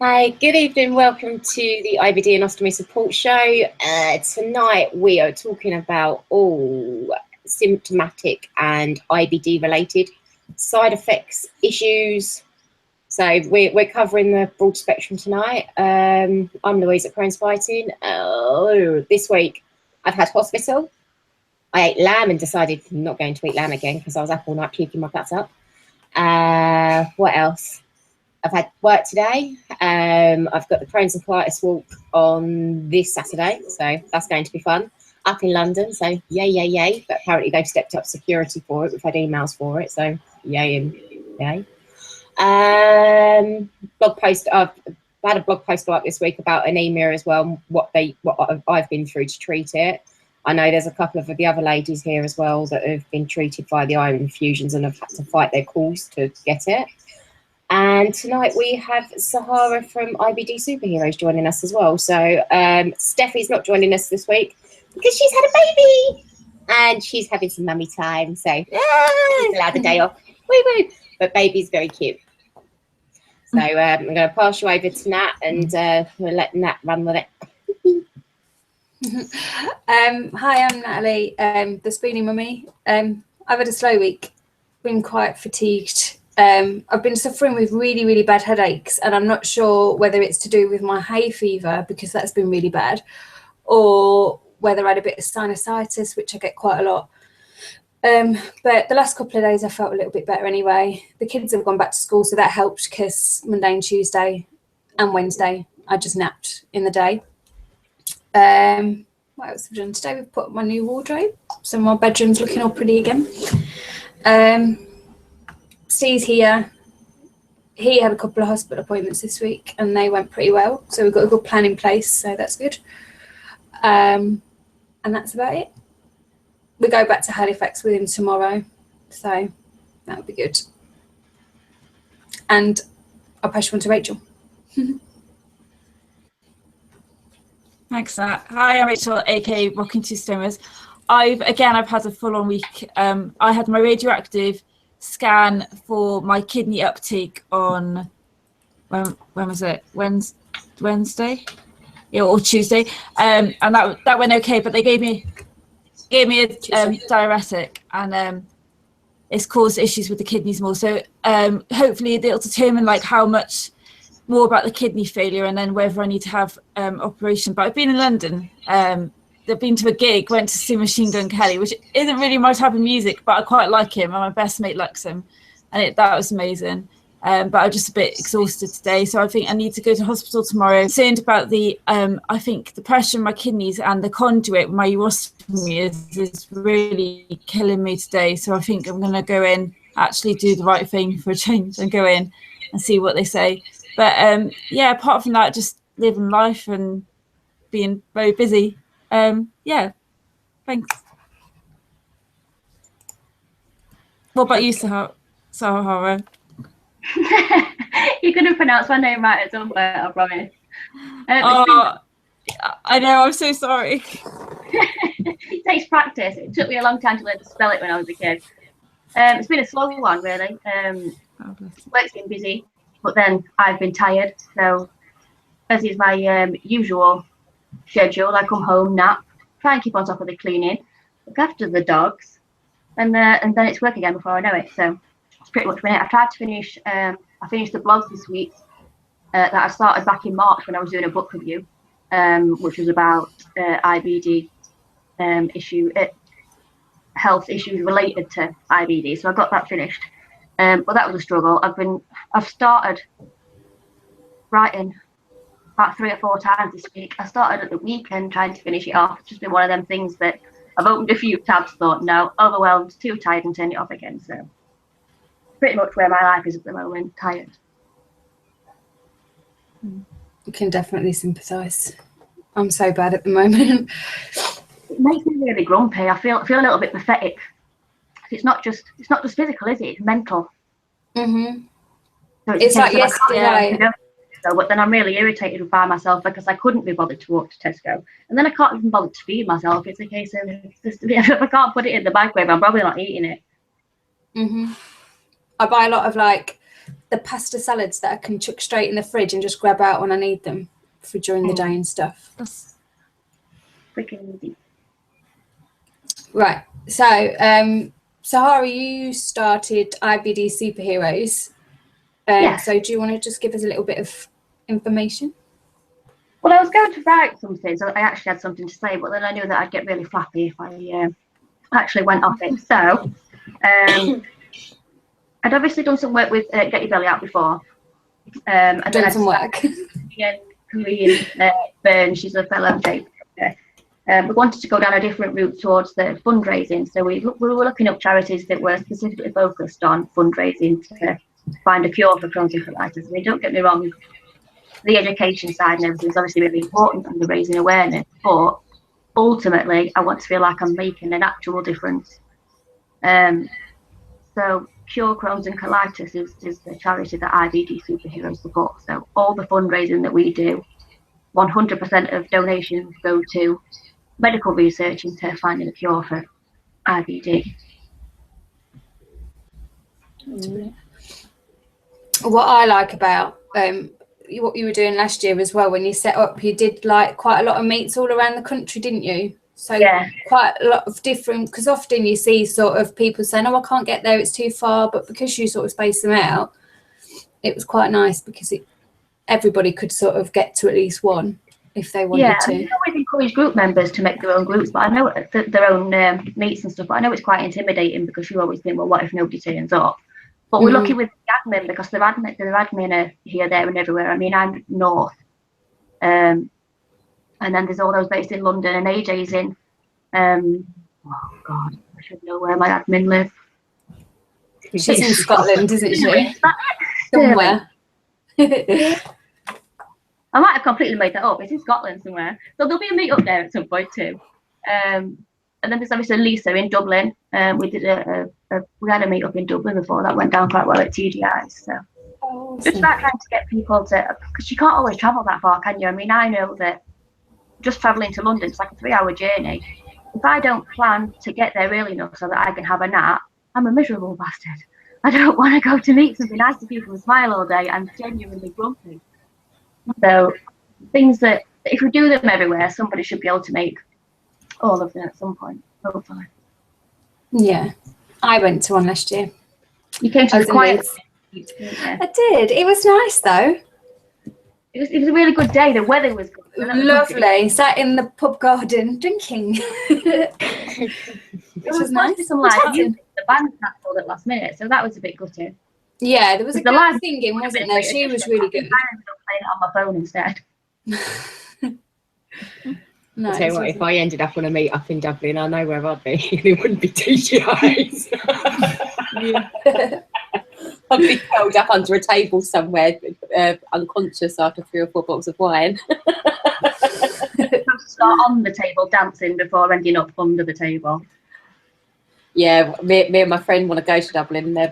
Hi, good evening. Welcome to the IBD and Ostomy Support Show. Tonight we are talking about all symptomatic and IBD related side effects, issues. So we're covering the broad spectrum tonight. I'm Louise at Crohn's Fighting. This week I've had hospital. I ate lamb and decided I'm not going to eat lamb again because I was up all night puking my guts up. What else? I've had work today. I've got the Crohn's and Colitis walk on this Saturday, so that's going to be fun. Up in London, so yay. But apparently they've stepped up security for it. We've had emails for it, so yay and yay. Blog post. I've had a blog post up this week about anemia as well, what I've been through to treat it. I know there's a couple of the other ladies here as well that have been treated by the iron infusions and have had to fight their calls to get it. And tonight we have Sahara from IBD Superheros joining us as well. So Steffi's not joining us this week because she's had a baby and she's having some mummy time. So she's allowed a day off. Woo woo! But baby's very cute. So I'm going to pass you over to Nat and we'll let Nat run with it. Hi, I'm Natalie, the Spoonie Mummy. I've had a slow week, been quite fatigued. I've been suffering with really bad headaches, and I'm not sure whether it's to do with my hay fever, because that's been really bad, or whether I had a bit of sinusitis, which I get quite a lot. But the last couple of days I felt a little bit better anyway. The kids have gone back to school, so that helped, because Monday and Tuesday and Wednesday I just napped in the day. What else have we done today? We've put up my new wardrobe, so my bedroom's looking all pretty again. Steve's here. He had a couple of hospital appointments this week and they went pretty well, so we've got a good plan in place, so that's good. And that's about it. We go back to Halifax with him tomorrow, so that'll be good. And I'll pass you on to Rachel. Thanks, Nat. Hi, I'm Rachel, aka Rocking Two Stomas. I've had a full-on week. I had my radioactive scan for my kidney uptake on when was it? Wednesday? Yeah, or Tuesday. And that went okay, but they gave me a diuretic, and it's caused issues with the kidneys more. So hopefully it'll determine like how much more about the kidney failure and then whether I need to have operation. But I've been in London. I've been to a gig, went to see Machine Gun Kelly, which isn't really my type of music, but I quite like him, and my best mate likes him, and that was amazing. But I'm just a bit exhausted today, so I think I need to go to hospital tomorrow. I'm concerned about the I think the pressure in my kidneys and the conduit, my urostomy is really killing me today. So I think I'm going to go in, actually do the right thing for a change, and go in and see what they say. But yeah, apart from that, just living life and being very busy. Yeah, thanks. What about you, Sahara? You couldn't pronounce my name right at some point, I promise. I know, I'm so sorry. It takes practice. It took me a long time to learn to spell it when I was a kid. It's been a slow one, really. Work's been busy, but then I've been tired. So, as is my usual schedule, I come home, nap, try and keep on top of the cleaning, look after the dogs, and then it's work again before I know it. So it's pretty much been it. I tried to finish. I finished the blog this week that I started back in March when I was doing a book review, which was about IBD health issues related to IBD. So I got that finished, but that was a struggle. I've started writing about 3 or 4 times this week. I started at the weekend trying to finish it off. It's just been one of them things that I've opened a few tabs, thought no, overwhelmed, too tired, and turned it off again. So pretty much where my life is at the moment, tired. You can definitely sympathise. I'm so bad at the moment. It makes me really grumpy. I feel a little bit pathetic. It's not just physical, is it? It's mental. Mm-hmm. So it's like yesterday. But then I'm really irritated by myself because I couldn't be bothered to walk to Tesco, and then I can't even bother to feed myself. It's a case of if I can't put it in the microwave, I'm probably not eating it. Mm-hmm. I buy a lot of like the pasta salads that I can chuck straight in the fridge and just grab out when I need them for during the day and stuff. That's Freaking easy. Right. So, Sahara, you started IBD Superheros. Yes. So do you want to just give us a little bit of information? Well, I was going to write something, so I actually had something to say, but then I knew that I'd get really flappy if I actually went off it. So, I'd obviously done some work with Get Your Belly Out before. And Done then some work. Korean Byrne, she's a fellow tape. We wanted to go down a different route towards the fundraising. So we were looking up charities that were specifically focused on fundraising to find a cure for Crohn's and colitis. I mean, don't get me wrong, the education side and everything is obviously really important and the raising awareness, but ultimately I want to feel like I'm making an actual difference. So Cure Crohn's and Colitis is the charity that IBD Superheros support. So all the fundraising that we do, 100% of donations go to medical research into finding a cure for IBD. What I like about what you were doing last year as well, when you set up, you did like quite a lot of meets all around the country, didn't you? So yeah, quite a lot of different, because often you see sort of people saying, oh, I can't get there, it's too far, but because you sort of space them out, it was quite nice because everybody could sort of get to at least one if they wanted to. I always encourage group members to make their own groups, but I know their own meets and stuff, but I know it's quite intimidating because you always think, well, what if nobody turns up? But we're lucky with the admin because the admin are here, there and everywhere. I mean, I'm north. And then there's all those based in London, and AJ's in, oh God, I should know where my admin lives. She's in Scotland, isn't she? Somewhere. I might have completely made that up. It's in Scotland somewhere. So there'll be a meet up there at some point too. And then there's obviously Lisa in Dublin. We did we had a meet up in Dublin before that went down quite well at TDI. So just about trying to get people to, because you can't always travel that far, can you? I mean, I know that just traveling to London, it's like a 3-hour journey. If I don't plan to get there early enough so that I can have a nap, I'm a miserable bastard. I don't want to go to meet something nice to people and smile all day. I'm genuinely grumpy. So things that, if we do them everywhere, somebody should be able to make all of them at some point, hopefully. Yeah, I went to one last year. You came to the quiet. I did. It was nice though. It was a really good day. The weather was good. Lovely. Sat in the pub garden drinking. It was nice. Some live music. The band cancelled at last minute, so that was a bit gutting. Yeah, there was a girl singing, wasn't there? She was really good. I ended up playing it on my phone instead. No, I'll tell you what, if I ended up on a meet up in Dublin, I know where I'd be. It wouldn't be TGI's. I'd be curled up under a table somewhere, unconscious after 3 or 4 bottles of wine. Start on the table dancing before ending up under the table. Yeah, me and my friend want to go to Dublin, and there'll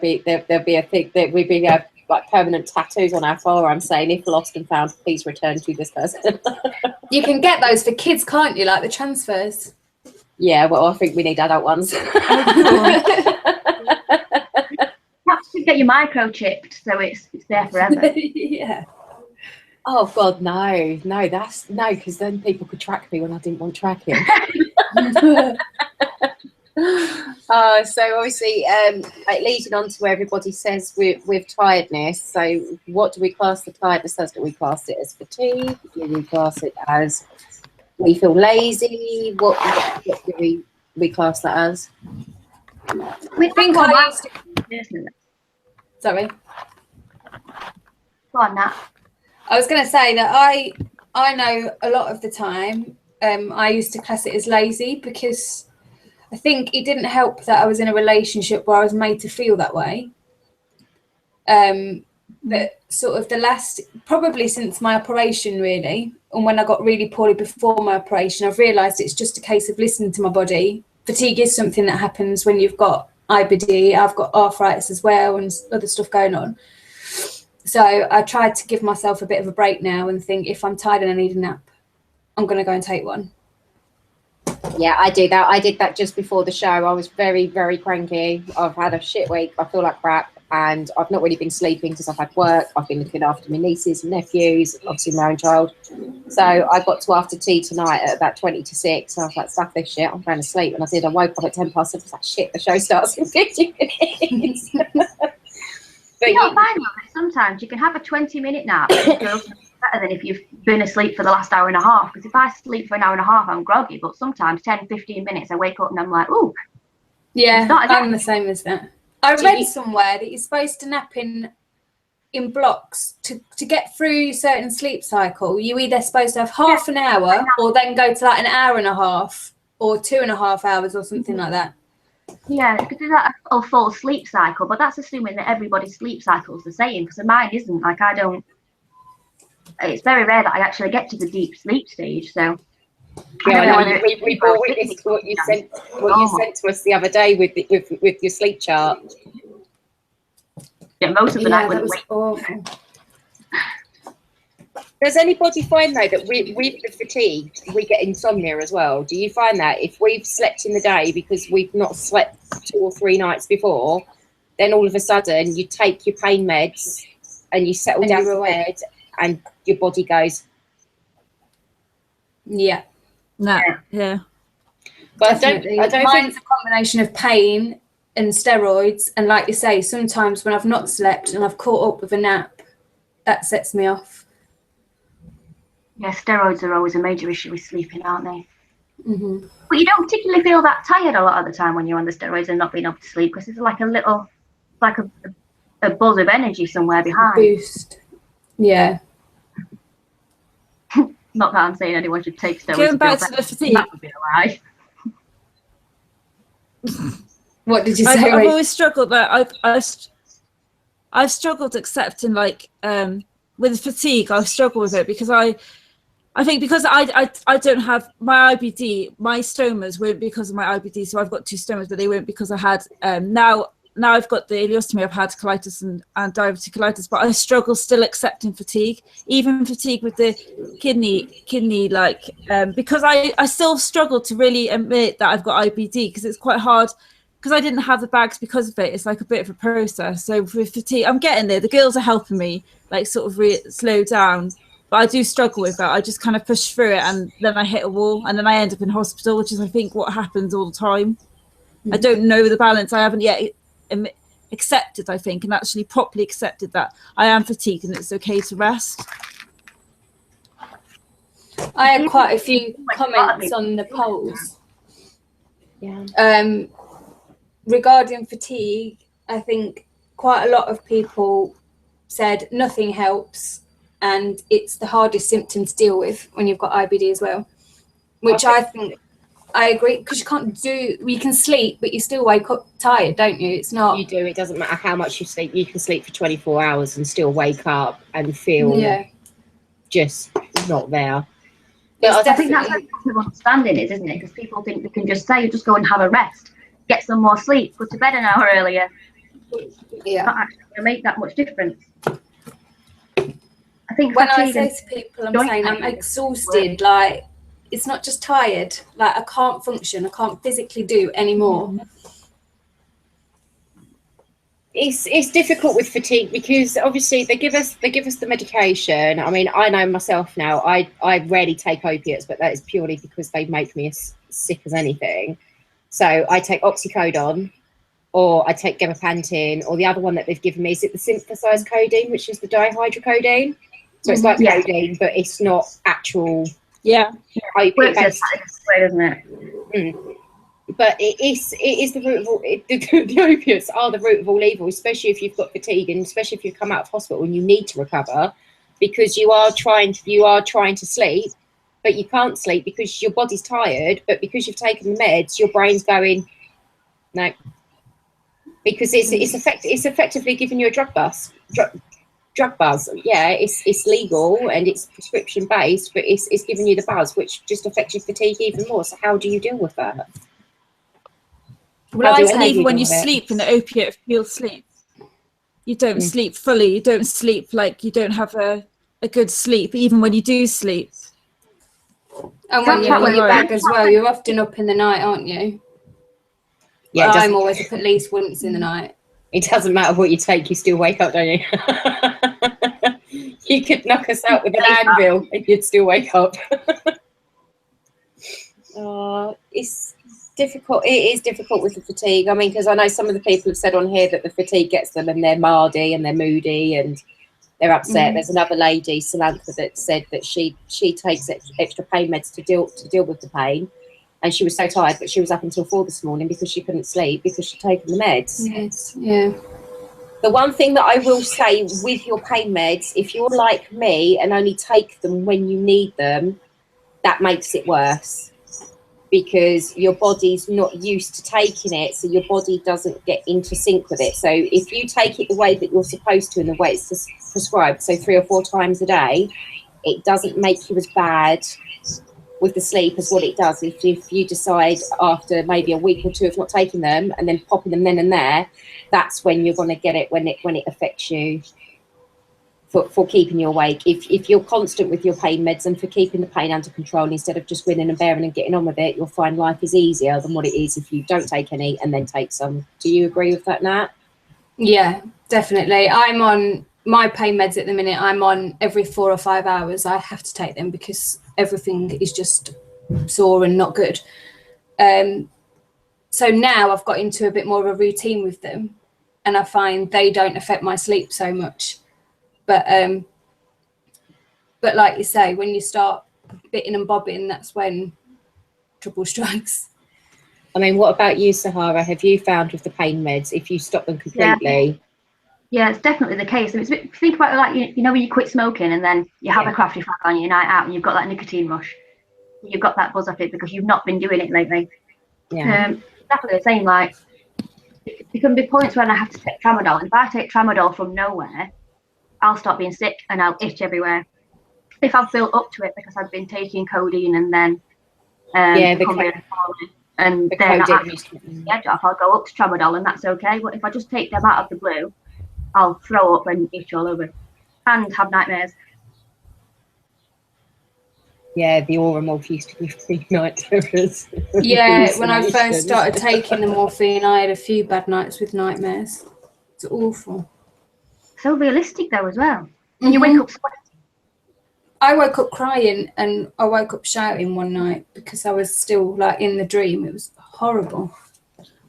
be a thing that we'd be like permanent tattoos on our forearm saying, "If lost and found, please return to this person." You can get those for kids, can't you? Like the transfers. Yeah, well, I think we need adult ones. Perhaps you get your microchipped so it's there forever. Yeah. Oh God, no, because then people could track me when I didn't want tracking. So obviously, leading on to where everybody says with tiredness. So, what do we class the tiredness as? Do we class it as fatigue? Do we class it as we feel lazy? What do we class that as? We think I used to. Sorry. Go on, Nat. I was going to say that I know a lot of the time I used to class it as lazy because I think it didn't help that I was in a relationship where I was made to feel that way. But sort of the last, probably since my operation really, and when I got really poorly before my operation, I've realised it's just a case of listening to my body. Fatigue is something that happens when you've got IBD. I've got arthritis as well and other stuff going on. So I tried to give myself a bit of a break now and think if I'm tired and I need a nap, I'm going to go and take one. Yeah, I do that. I did that just before the show. I was very, very cranky. I've had a shit week. I feel like crap. and I've not really been sleeping because I've had work. I've been looking after my nieces and nephews, obviously my own child. So I got to after tea tonight at about 20 to 6. And I was like, stuff this shit, I'm going to sleep. And I did. I woke up at 10 past 7. I was like, shit, the show starts in 50 minutes. But you don't find that sometimes you can have a 20-minute nap and go better than if you've been asleep for the last hour and a half. Because if I sleep for an hour and a half, I'm groggy. But sometimes 10, 15 minutes, I wake up and I'm like, ooh. Yeah, I'm the same as that. I read somewhere that you're supposed to nap in blocks to get through certain sleep cycle. You either supposed to have half an hour or then go to like an hour and a half or 2.5 hours or something like that. Yeah, you could do that a full sleep cycle, but that's assuming that everybody's sleep cycle is the same, because mine isn't. Like, it's very rare that I actually get to the deep sleep stage, so. Yeah, we all witnessed what you sent to us the other day with your sleep chart. Yeah, most of the night that was awful. Does anybody find though that with the fatigue we get insomnia as well? Do you find that if we've slept in the day because we've not slept 2 or 3 nights before, then all of a sudden you take your pain meds and you settle down in bed and your body goes? Yeah. No. Yeah. But I don't Mine's think a combination of pain and steroids, and like you say, sometimes when I've not slept and I've caught up with a nap, that sets me off. Yeah, steroids are always a major issue with sleeping, aren't they? Mm-hmm. But you don't particularly feel that tired a lot of the time when you're on the steroids and not being able to sleep, because it's like a buzz of energy somewhere behind. Boost. Yeah. Not that I'm saying anyone should take steroids. Going back to the fatigue. That would be a lie. What did you say? I've always struggled that I've struggled accepting, like, with fatigue. I've struggled with it because I think because I don't have my IBD, my stomas weren't because of my IBD. So I've got 2 stomas, but they weren't because I had now I've got the ileostomy. I've had colitis and diverticulitis, but I struggle still accepting fatigue, even fatigue with the kidney like, because I still struggle to really admit that I've got IBD, because it's quite hard, because I didn't have the bags because of it. It's like a bit of a process. So with fatigue, I'm getting there. The girls are helping me, like, sort of slow down, but I do struggle with that. I just kind of push through it, and then I hit a wall, and then I end up in hospital, which is, I think, what happens all the time. I don't know the balance. I haven't yet accepted, I think, and actually properly accepted that I am fatigued and it's okay to rest. I had quite a few comments on the polls. Yeah. Regarding fatigue, I think quite a lot of people said nothing helps, and it's the hardest symptom to deal with when you've got IBD as well, which I think I agree, because you can sleep, but you still wake up tired, don't you? It's not. You do. It doesn't matter how much you sleep. You can sleep for 24 hours and still wake up and feel just not there. But I think that's what people understanding is, isn't it? Because people think they can just say, just go and have a rest, get some more sleep, go to bed an hour earlier. It's not actually going to make that much difference. I think when I say to people, I'm saying I'm exhausted, like, it's not just tired, like I can't function, I can't physically do anymore. It's difficult with fatigue, because obviously they give us the medication. I mean, I know myself now, I rarely take opiates, but that is purely because they make me as sick as anything. So I take oxycodone, or I take gabapentin, or the other one that they've given me, is it the synthesized codeine, which is the dihydrocodone. So it's like codeine, but it's not actual. Yeah, opiate based, isn't it? But it is the root of all. The opiates are the root of all evil, especially if you've got fatigue, and especially if you come out of hospital and you need to recover, because you are trying to sleep, but you can't sleep because your body's tired. But because you've taken the meds, your brain's going no, because it's effectively giving you a drug buzz. Yeah, it's legal and it's prescription based, but it's giving you the buzz, which just affects your fatigue even more. So how do you deal with that? Well, even when you sleep in the opiate fueled sleep, you don't sleep fully. You don't sleep, like, you don't have a good sleep even when you do sleep. And when you're on your back as well, you're often up in the night, aren't you? Yeah, I'm always up at least once in the night. It doesn't matter what you take, you still wake up, don't you? You could knock us out with an anvil and you'd still wake up. It's difficult. It is difficult with the fatigue. I mean, because I know some of the people have said on here that the fatigue gets them and they're mardy and they're moody and they're upset. There's another lady, Samantha, that said that she takes extra pain meds to deal with the pain. And she was so tired, but she was up until 4 this morning because she couldn't sleep because she'd taken the meds. Yes, yeah. The one thing that I will say with your pain meds, if you're like me and only take them when you need them, that makes it worse because your body's not used to taking it, so your body doesn't get into sync with it. So if you take it the way that you're supposed to and the way it's prescribed, so 3 or 4 times a day, it doesn't make you as bad with the sleep as what it does if you decide after maybe a week or 2 of not taking them and then popping them then and there. That's when you're going to get it when it affects you for keeping you awake. If you're constant with your pain meds and for keeping the pain under control instead of just winning and bearing and getting on with it, you'll find life is easier than what it is if you don't take any and then take some. Do you agree with that, Nat? Yeah, definitely. I'm on my pain meds at the minute. I'm on every 4 or 5 hours. I have to take them because everything is just sore and not good. So now I've got into a bit more of a routine with them and I find they don't affect my sleep so much. But like you say, when you start bitting and bobbing, that's when trouble strikes. I mean, what about you, Sahara? Have you found with the pain meds, if you stop them completely? Yeah, it's definitely the case. I mean, think about it like, you know, when you quit smoking and then you have a crafty fag on your night out and you've got that nicotine rush. You've got that buzz off it because you've not been doing it lately. Yeah. Definitely the same. Like, there can be points when I have to take tramadol. And if I take tramadol from nowhere, I'll start being sick and I'll itch everywhere. If I've built up to it because I've been taking codeine and then and then I actually the edge off, I'll go up to tramadol and that's okay. But if I just take them out of the blue, I'll throw up and itch all over and have nightmares. Yeah, the Oromorph used to give me night terrors. Yeah, when I first started taking the morphine, I had a few bad nights with nightmares. It's awful. So realistic though as well. And you wake up sweating. I woke up crying and I woke up shouting one night because I was still like in the dream. It was horrible.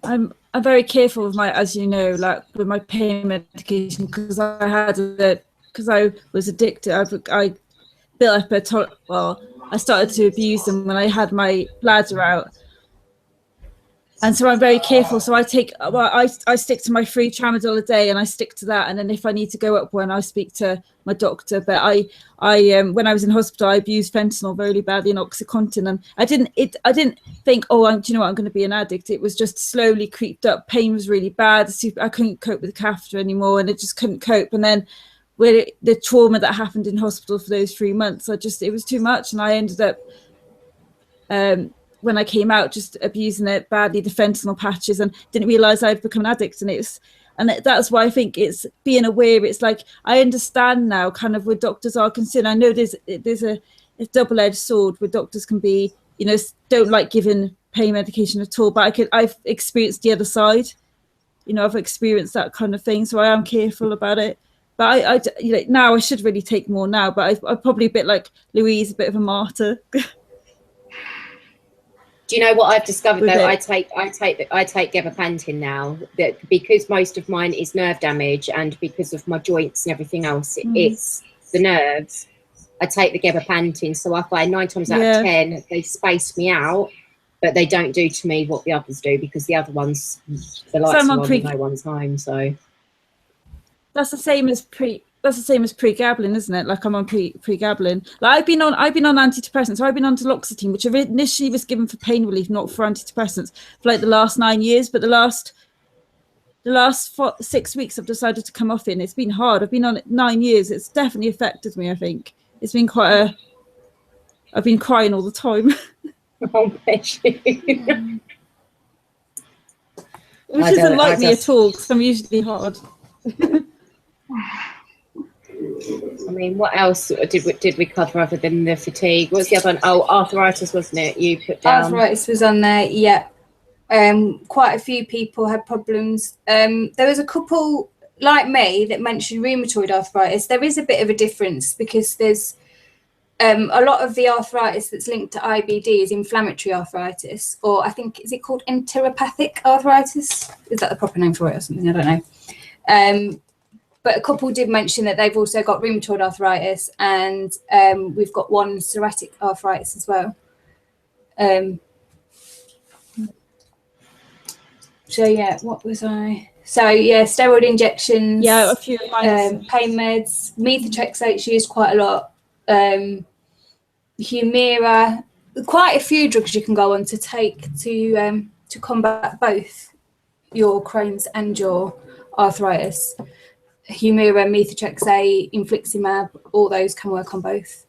I'm very careful with my, as you know, like with my pain medication because because I was addicted. I built up I started to abuse them when I had my bladder out. And so I'm very careful. So I stick to my 3 tramadol a day and I stick to that. And then if I need to go up one, I speak to my doctor. But I when I was in hospital, I abused fentanyl very badly and OxyContin. And I didn't think, do you know what, I'm going to be an addict. It was just slowly creeped up. Pain was really bad. I couldn't cope with the catheter anymore and I just couldn't cope. And then with the trauma that happened in hospital for those 3 months, it was too much. And I ended up, when I came out, just abusing it badly, the fentanyl patches, and didn't realize I'd become an addict. And that's why I think it's being aware. It's like, I understand now kind of where doctors are concerned. I know there's a double-edged sword where doctors can be, don't like giving pain medication at all, but I've experienced the other side. I've experienced that kind of thing. So I am careful about it. But I now I should really take more now, but I'm probably a bit like Louise, a bit of a martyr. Do you know what I've discovered though? I take gabapentin now, that because most of mine is nerve damage and because of my joints and everything else, it's the nerves. I take the gabapentin, so I find 9 times out of 10 they space me out, but they don't do to me what the others do because the other ones, the lights are on, no one's home. So that's the same as pregabalin, isn't it? Like I'm on pregabalin. Like I've been on antidepressants. So I've been on duloxetine, which initially was given for pain relief, not for antidepressants, for like the last 9 years. But the last 6 weeks, I've decided to come off it. It's been hard. I've been on it 9 years. It's definitely affected me. I think it's been I've been crying all the time. Oh, bless you. Which isn't like me at all, because I'm usually hard. I mean, what else did we cover other than the fatigue? What's the other one? Oh, arthritis, wasn't it? You put down. Arthritis was on there, yeah. Quite a few people had problems. There was a couple like me that mentioned rheumatoid arthritis. There is a bit of a difference because there's a lot of the arthritis that's linked to IBD is inflammatory arthritis, or I think, is it called enteropathic arthritis? Is that the proper name for it or something? I don't know. But a couple did mention that they've also got rheumatoid arthritis, and we've got one psoriatic arthritis as well. So yeah, what was I? So yeah, steroid injections. Yeah, a few pain meds. Methotrexate's used quite a lot. Humira. Quite a few drugs you can go on to take to combat both your Crohn's and your arthritis. Humira, methotrexate, infliximab, all those can work on both.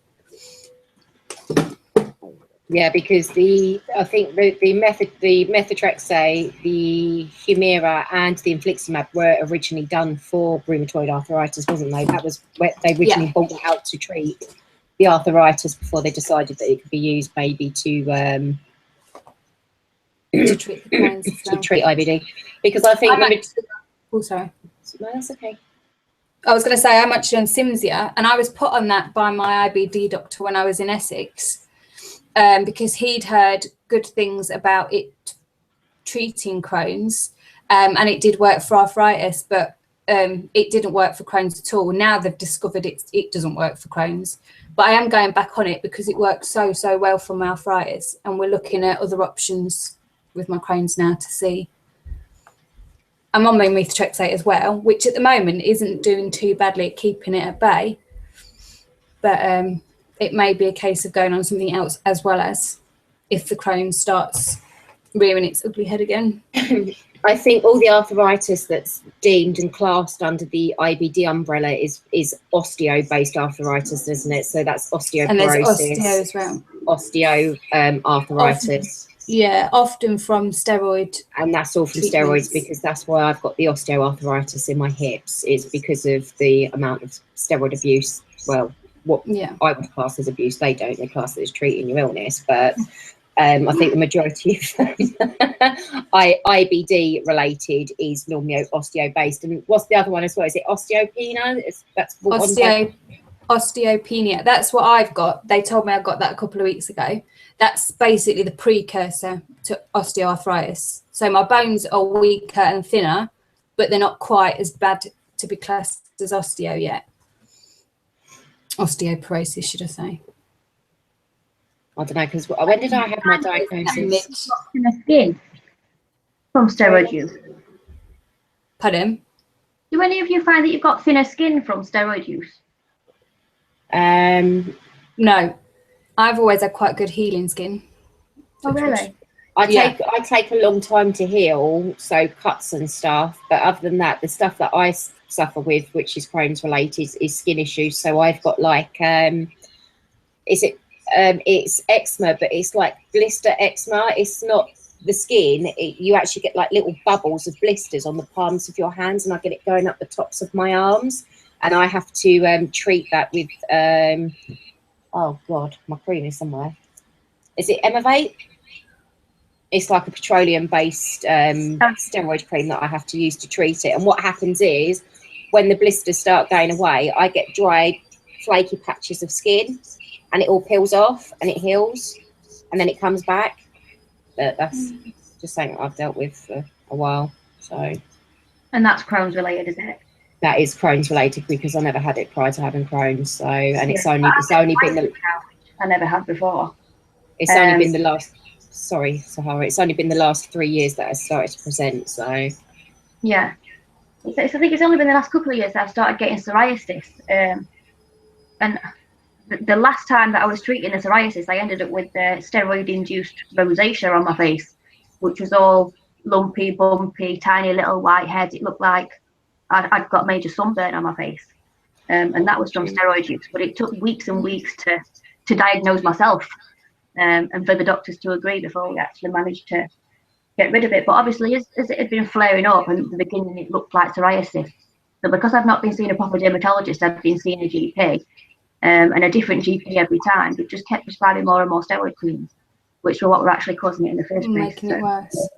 Yeah, because I think the methotrexate, the Humira, and the infliximab were originally done for rheumatoid arthritis, wasn't they? That was where they originally brought it out to treat the arthritis before they decided that it could be used maybe to treat the Crohn's as well. To treat IBD. Because I think oh, sorry. No, that's okay. I was going to say I'm actually on Cimzia, and I was put on that by my IBD doctor when I was in Essex. Because he'd heard good things about it treating Crohn's, and it did work for arthritis, but it didn't work for Crohn's at all. Now they've discovered it doesn't work for Crohn's, but I am going back on it because it works so well for my arthritis, and we're looking at other options with my Crohn's now to see. I'm on my methotrexate as well, which at the moment isn't doing too badly at keeping it at bay, but it may be a case of going on something else as well, as if the Crohn's starts rearing its ugly head again. I think all the arthritis that's deemed and classed under the IBD umbrella is osteo-based arthritis, isn't it? So that's osteoporosis. And there's osteo as well. Osteoarthritis. Often from steroid. And that's all from treatments. Steroids, because that's why I've got the osteoarthritis in my hips, is because of the amount of steroid abuse. Well, what I would class as abuse, they don't. They class it as treating your illness, but I think the majority of IBD related is normally osteo-based. And what's the other one as well? Is it osteopenia? Osteopenia. That's what I've got. They told me I got that a couple of weeks ago. That's basically the precursor to osteoarthritis. So my bones are weaker and thinner, but they're not quite as bad to be classed as osteo yet. Osteoporosis, should I say? I don't know, because when did I have my diagnosis? In the skin from steroid use. Pardon? Do any of you find that you've got thinner skin from steroid use? No, I've always had quite good healing skin. Oh, really? I take a long time to heal, so cuts and stuff. But other than that, the stuff that I suffer with, which is Crohn's related, is skin issues. So I've got like, it's eczema, but it's like blister eczema. It's not the skin. You actually get like little bubbles of blisters on the palms of your hands, and I get it going up the tops of my arms, and I have to treat that with oh god, my cream is somewhere. Is it Emavate? It's like a petroleum-based steroid cream that I have to use to treat it. And what happens is, when the blisters start going away, I get dry, flaky patches of skin, and it all peels off and it heals, and then it comes back. But that's just something I've dealt with for a while. So. And that's Crohn's related, isn't it? That is Crohn's related, because I never had it prior to having Crohn's. So, and it's only been the. I never had before. It's only been the last. Sorry, Sahara. It's only been the last 3 years that I started to present. So. Yeah. So I think it's only been the last couple of years that I've started getting psoriasis. And the last time that I was treating the psoriasis, I ended up with the steroid-induced rosacea on my face, which was all lumpy, bumpy, tiny little white heads. It looked like I'd got major sunburn on my face. And that was from steroid use. But it took weeks and weeks to diagnose myself and for the doctors to agree before we actually managed to get rid of it. But obviously, as it had been flaring up, and at the beginning it looked like psoriasis. So because I've not been seeing a proper dermatologist, I've been seeing a GP, and a different GP every time. It just kept prescribing more and more steroid creams, which were what were actually causing it in the first place. Making it worse.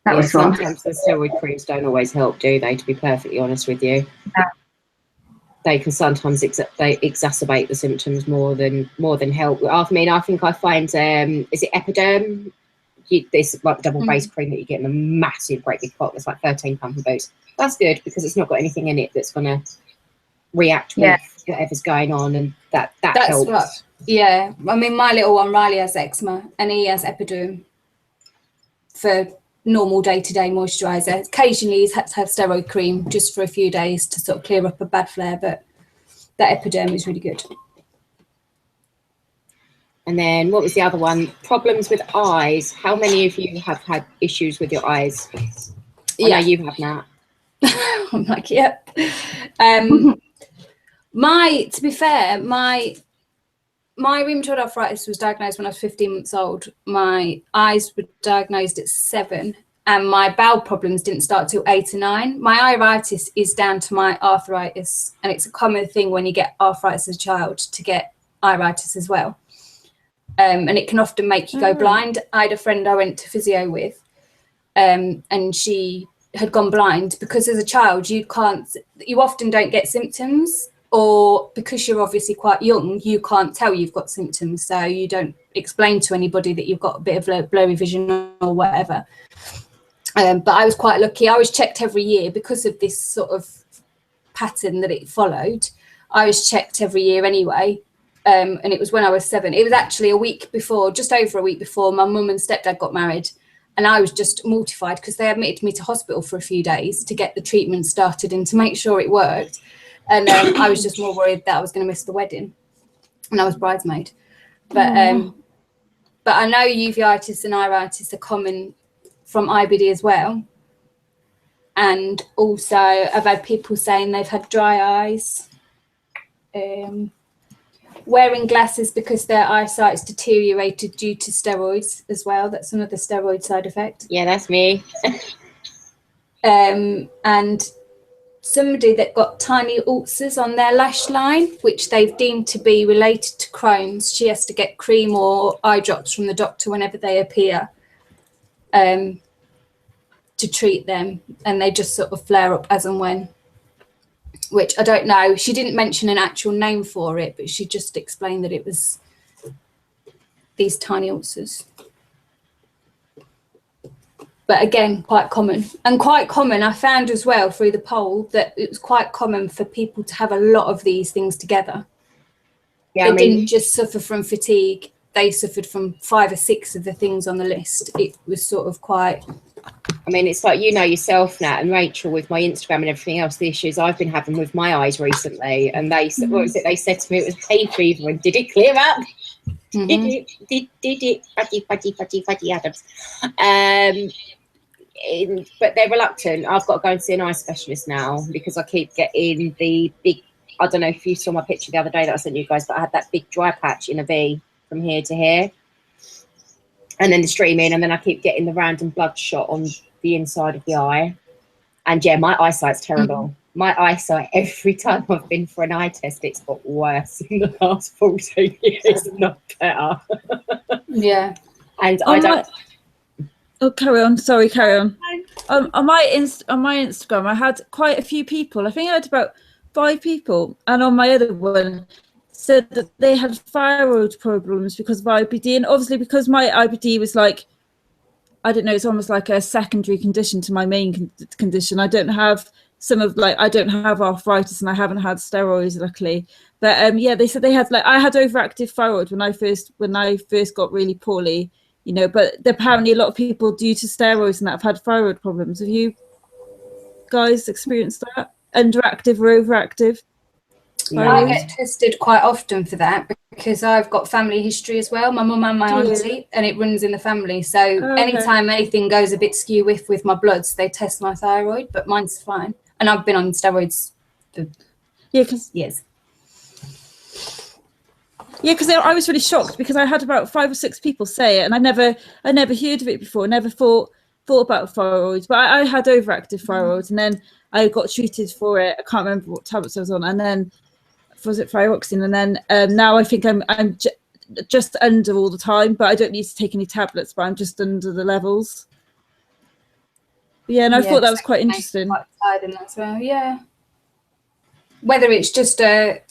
That was fun. Sometimes the steroid creams don't always help, do they? To be perfectly honest with you, they can sometimes they exacerbate the symptoms more than help. I mean, I think I find is it Epiderm? This like double base cream that you get in a massive great big pot that's like £13 for boots. That's good because it's not got anything in it that's gonna react with whatever's going on, and that's helps. What, yeah, I mean, my little one Riley has eczema and he has Epiderm for normal day-to-day moisturizer. Occasionally he's had to have steroid cream just for a few days to sort of clear up a bad flare, but that Epiderm is really good. And then what was the other one? Problems with eyes. How many of you have had issues with your eyes? I know you have, Nat. I'm like, yep. To be fair, my rheumatoid arthritis was diagnosed when I was 15 months old. My eyes were diagnosed at 7, and my bowel problems didn't start till 8 or 9. My iritis is down to my arthritis, and it's a common thing when you get arthritis as a child to get iritis as well. And it can often make you go blind. I had a friend I went to physio with, and she had gone blind because as a child you often don't get symptoms, or because you're obviously quite young, you can't tell you've got symptoms, so you don't explain to anybody that you've got a bit of blurry vision or whatever. But I was quite lucky. I was checked every year because of this sort of pattern that it followed. I was checked every year anyway. And it was when I was 7. It was actually just over a week before my mum and stepdad got married. And I was just mortified because they admitted me to hospital for a few days to get the treatment started and to make sure it worked. And I was just more worried that I was going to miss the wedding. And I was bridesmaid. But I know uveitis and iritis are common from IBD as well. And also I've had people saying they've had dry eyes. Wearing glasses because their eyesight's deteriorated due to steroids as well. That's another steroid side effect. Yeah, that's me. And somebody that got tiny ulcers on their lash line, which they've deemed to be related to Crohn's. She has to get cream or eye drops from the doctor whenever they appear to treat them. And they just sort of flare up as and when. Which I don't know. She didn't mention an actual name for it, but she just explained that it was these tiny ulcers. But again, quite common. And quite common, I found as well through the poll that it was quite common for people to have a lot of these things together. Yeah, they didn't just suffer from fatigue. They suffered from 5 or 6 of the things on the list. It was sort of quite... I mean, it's like, you know yourself, Nat, and Rachel, with my Instagram and everything else, the issues I've been having with my eyes recently. And they said, what was it? They said to me it was hay fever, and did it clear up? Did it? Fatty Adams. But they're reluctant. I've got to go and see an eye specialist now because I keep getting the big, I don't know if you saw my picture the other day that I sent you guys, but I had that big dry patch in a V from here to here. And then the streaming, and then I keep getting the random bloodshot on the inside of the eye. And yeah, my eyesight's terrible. My eyesight, every time I've been for an eye test, it's got worse in the last 14 years, not better. Yeah. And I don't... Oh, carry on. Sorry, carry on. On my Instagram, I had quite a few people. I think I had about 5 people. And on my other one, said that they had thyroid problems because of IBD. And obviously because my IBD was like, I don't know, it's almost like a secondary condition to my main condition. I don't have I don't have arthritis and I haven't had steroids, luckily. But yeah, they said they had I had overactive thyroid when I first got really poorly, you know, but apparently a lot of people due to steroids and that have had thyroid problems. Have you guys experienced that? Underactive or overactive? I get tested quite often for that because I've got family history as well. My mum and my auntie, and it runs in the family. So anytime anything goes a bit skew with my bloods, they test my thyroid, but mine's fine. And I've been on steroids for years. Yeah, because I was really shocked because I had about 5 or 6 people say it, and I never heard of it before. Never thought about thyroids, but I had overactive thyroid, and then I got treated for it. I can't remember what tablets I was on, and then was it thyroxine, and then now I think I'm just under all the time, but I don't need to take any tablets, but I'm just under the levels. Yeah, and I thought that was quite interesting. Quite tired as well. Yeah. Whether it's just a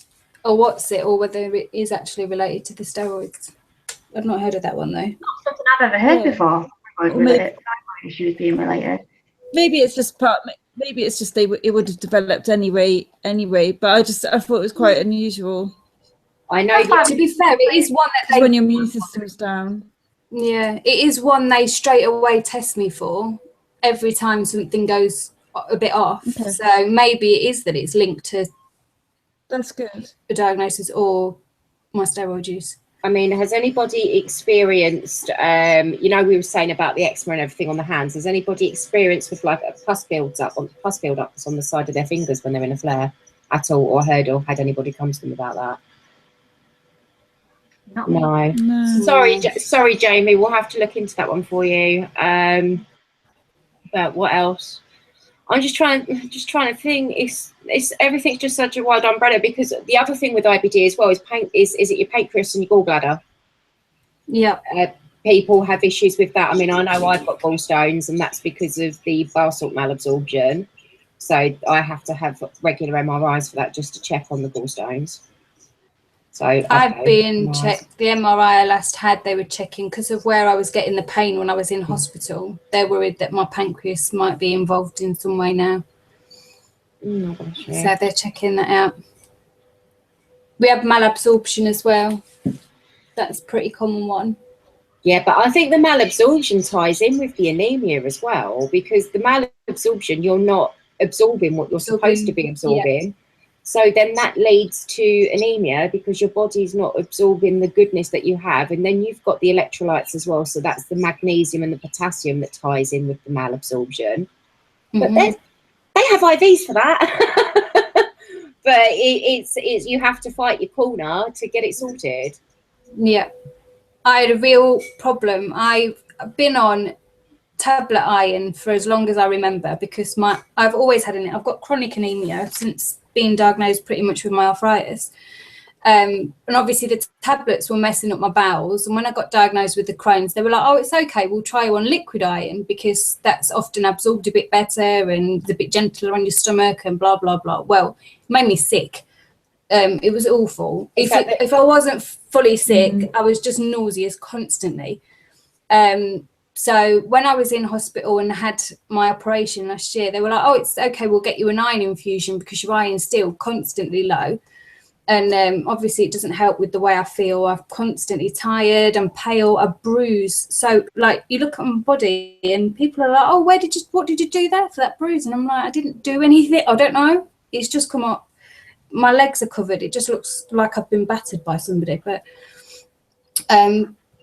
what's it, or whether it is actually related to the steroids. I've not heard of that one though. Not something I've ever heard before. Thyroid issues being related. Maybe it's just maybe it's just it would have developed anyway. But I thought it was quite unusual. I know. To be fair, it is one that when your immune system's down. Yeah, it is one they straight away test me for every time something goes a bit off. Okay. So maybe it is that it's linked to. That's good. A diagnosis or my steroid use. I mean, has anybody experienced, you know, we were saying about the eczema and everything on the hands. Has anybody experienced with like a pus build-up on the side of their fingers when they're in a flare at all, or heard or had anybody come to them about that? No. Sorry, Jamie. We'll have to look into that one for you. But what else? I'm just trying to think. It's everything's just such a wide umbrella, because the other thing with IBD as well is is it your pancreas and your gallbladder? Yeah. People have issues with that. I mean, I know I've got gallstones, and that's because of the bile salt malabsorption. So I have to have regular MRIs for that, just to check on the gallstones. So I've been checked. The MRI I last had, they were checking because of where I was getting the pain when I was in hospital. They're worried that my pancreas might be involved in some way now. So they're checking that out. We have malabsorption as well. That's a pretty common one. Yeah, but I think the malabsorption ties in with the anemia as well, because the malabsorption, you're not absorbing what you're supposed to be absorbing. Yeah. So then that leads to anemia, because your body's not absorbing the goodness that you have. And then you've got the electrolytes as well. So that's the magnesium and the potassium that ties in with the malabsorption. But they have IVs for that. But it's you have to fight your corner to get it sorted. Yeah. I had a real problem. I've been on tablet iron for as long as I remember, because I've always had I've got chronic anemia since being diagnosed pretty much with my arthritis. And obviously the tablets were messing up my bowels. And when I got diagnosed with the Crohn's, they were like, oh, it's okay, we'll try you on liquid iron, because that's often absorbed a bit better and a bit gentler on your stomach and blah, blah, blah. Well, it made me sick. It was awful. If I wasn't fully sick, I was just nauseous constantly. So when I was in hospital and had my operation last year, they were like, oh, it's okay, we'll get you an iron infusion because your iron's still constantly low. And obviously it doesn't help with the way I feel. I'm constantly tired, I'm pale, I bruise. So like you look at my body and people are like, oh, what did you do there for that bruise? And I'm like, I didn't do anything. I don't know. It's just come up. My legs are covered. It just looks like I've been battered by somebody. But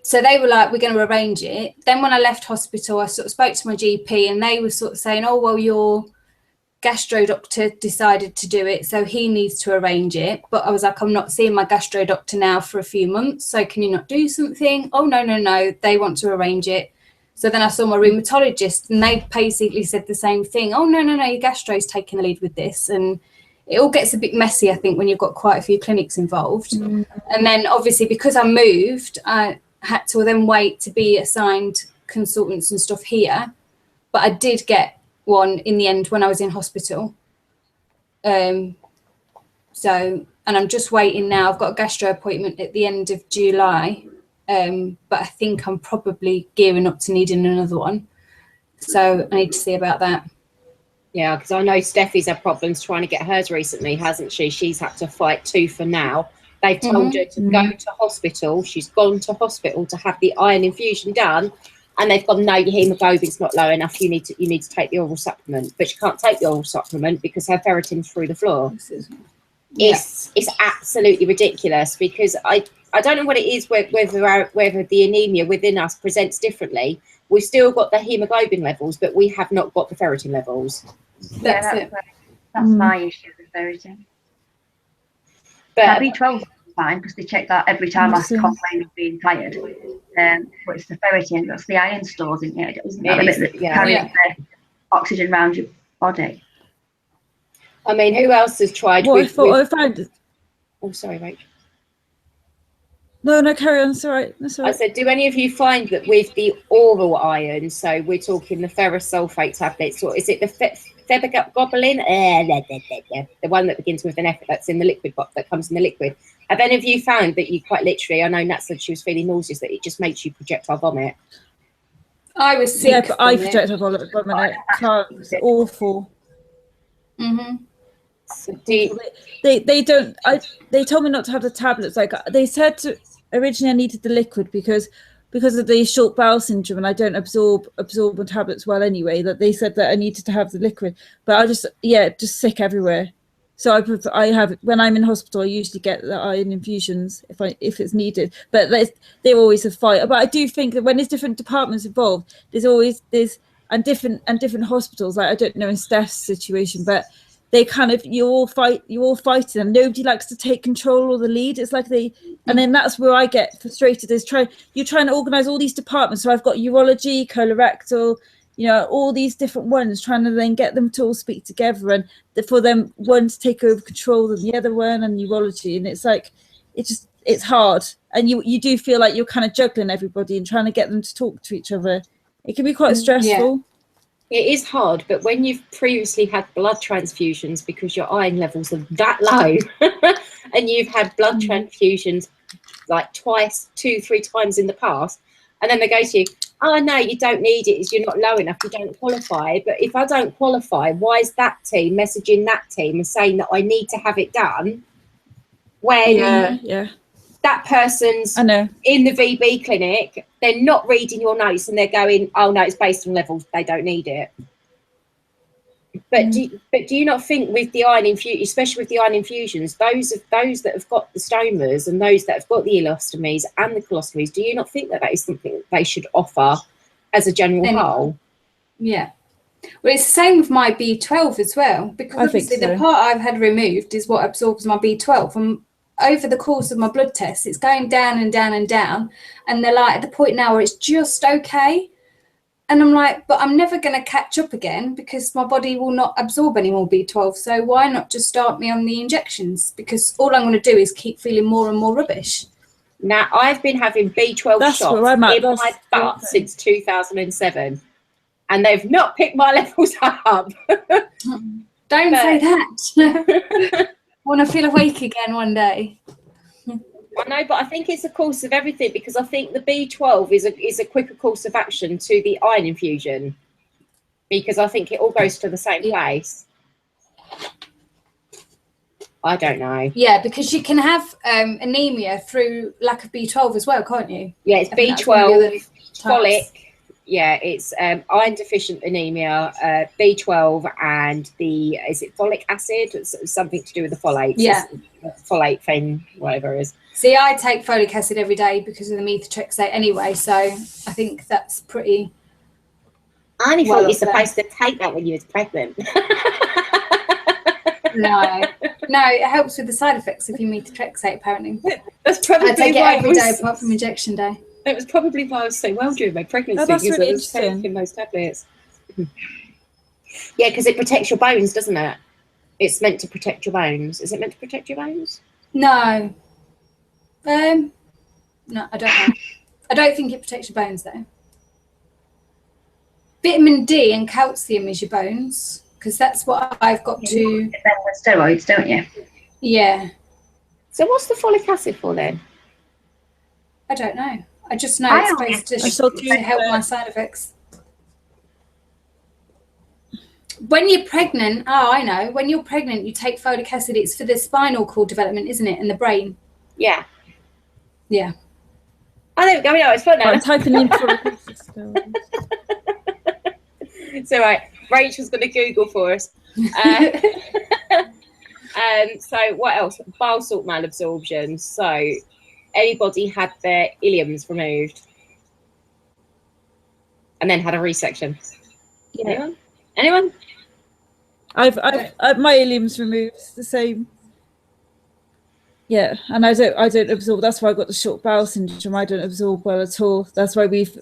so they were like, we're going to arrange it. Then when I left hospital, I sort of spoke to my GP and they were sort of saying, oh, well, your gastro doctor decided to do it, so he needs to arrange it. But I was like, I'm not seeing my gastro doctor now for a few months, so can you not do something? Oh, no, they want to arrange it. So then I saw my rheumatologist and they basically said the same thing. Oh, no, your gastro's taking the lead with this. And it all gets a bit messy, I think, when you've got quite a few clinics involved. And then obviously because I moved, I had to then wait to be assigned consultants and stuff here. But I did get one in the end when I was in hospital. And I'm just waiting now. I've got a gastro appointment at the end of July. But I think I'm probably gearing up to needing another one. So I need to see about that. Yeah, because I know Steffi's had problems trying to get hers recently, hasn't she? She's had to fight tooth and nail. They've told her to go to hospital. She's gone to hospital to have the iron infusion done, and they've gone, no, your hemoglobin's not low enough. You need to take the oral supplement, but she can't take the oral supplement because her ferritin's through the floor. It's absolutely ridiculous, because I don't know what it is, whether the anemia within us presents differently. We've still got the hemoglobin levels, but we have not got the ferritin levels. That's my issue with ferritin. But B12 is fine, because they check that every time I complain of being tired. But it's the ferritin, that's the iron stores in here. Isn't that the bit that carries the oxygen around your body? I mean, who else has tried? Oh, sorry, Rach. No, carry on. It's all right. That's all I right. said, do any of you find that with the oral iron, so we're talking the ferrous sulfate tablets, or is it the febergoblin? The one that begins with an F that's in the liquid box, that comes in the liquid. Have any of you found that you quite literally, I know Nat said she was feeling nauseous, that it just makes you projectile vomit? I was sick. Yeah, but I projectile vomit. It's awful. Mm-hmm. So They don't. They told me not to have the tablets. Like they said originally, I needed the liquid because of the short bowel syndrome, and I don't absorb the tablets well anyway. That they said that I needed to have the liquid, but I just sick everywhere. So I have, when I'm in hospital, I usually get the iron infusions if it's needed. But they're always a fight. But I do think that when there's different departments involved, and different hospitals. Like I don't know in Steph's situation, but they kind of you're all fighting, and nobody likes to take control or the lead. It's like and then that's where I get frustrated. You're trying to organise all these departments. So I've got urology, colorectal, all these different ones, trying to then get them to all speak together, and for them one to take over control of the other one, and urology, and it's like it's hard, and you do feel like you're kind of juggling everybody and trying to get them to talk to each other. It can be quite stressful. Yeah. It is hard, but when you've previously had blood transfusions because your iron levels are that low, and you've had blood transfusions like twice, 2-3 times in the past, and then they go to you, oh no, you don't need it, you're not low enough, you don't qualify. But if I don't qualify, why is that team messaging that team and saying that I need to have it done when that person's in the VB clinic, they're not reading your notes and they're going, oh no, it's based on levels, they don't need it. But do you not think with the iron infusion, especially with the iron infusions, those that have got the stomas and those that have got the ileostomies and the colostomies, do you not think that is something that they should offer as a general whole? Yeah. Well, it's the same with my B12 as well, because obviously the part I've had removed is what absorbs my B12. And over the course of my blood tests, it's going down and down and down. And they're like at the point now where it's just okay. And I'm like, but I'm never going to catch up again because my body will not absorb any more B12. So why not just start me on the injections? Because all I'm going to do is keep feeling more and more rubbish. Now, I've been having B12 shots in my butt since 2007. And they've not picked my levels up. Don't say that. I want to feel awake again one day. I know, but I think it's a course of everything, because I think the B12 is a quicker course of action to the iron infusion, because I think it all goes to the same place. I don't know. Yeah, because you can have anemia through lack of B12 as well, can't you? Yeah, it's B12, folic. Yeah, it's iron deficient anemia, B12, and is it folic acid? It's something to do with the folates. Yeah. Folate thing, whatever it is. See, I take folic acid every day because of the methotrexate anyway, so I think that's pretty. I only thought you're supposed to take that when you was pregnant. No, it helps with the side effects of your methotrexate, apparently. That's probably I take it every day apart from injection day. It was probably why I was so well during my pregnancy, that's because really I was taking those tablets. Yeah, because it protects your bones, doesn't it? It's meant to protect your bones. Is it meant to protect your bones? No. No, I don't know. I don't think it protects your bones, though. Vitamin D and calcium is your bones, because that's what I've got to. You get them with steroids, don't you? Yeah. So what's the folic acid for then? I don't know. I just know it's supposed to help my side effects. When you're pregnant, I know. When you're pregnant, you take folic acid. It's for the spinal cord development, isn't it? And the brain. Yeah. Yeah. Oh, there we go. Yeah, it's fun now. I'm typing in folic acid. It's all right. Rachel's going to Google for us. So what else? Bile salt malabsorption. So anybody had their iliums removed and then had a resection? Yeah. Anyone? I've my iliums removed. It's the same. Yeah, and I don't absorb. That's why I got the short bowel syndrome. I don't absorb well at all. That's why we've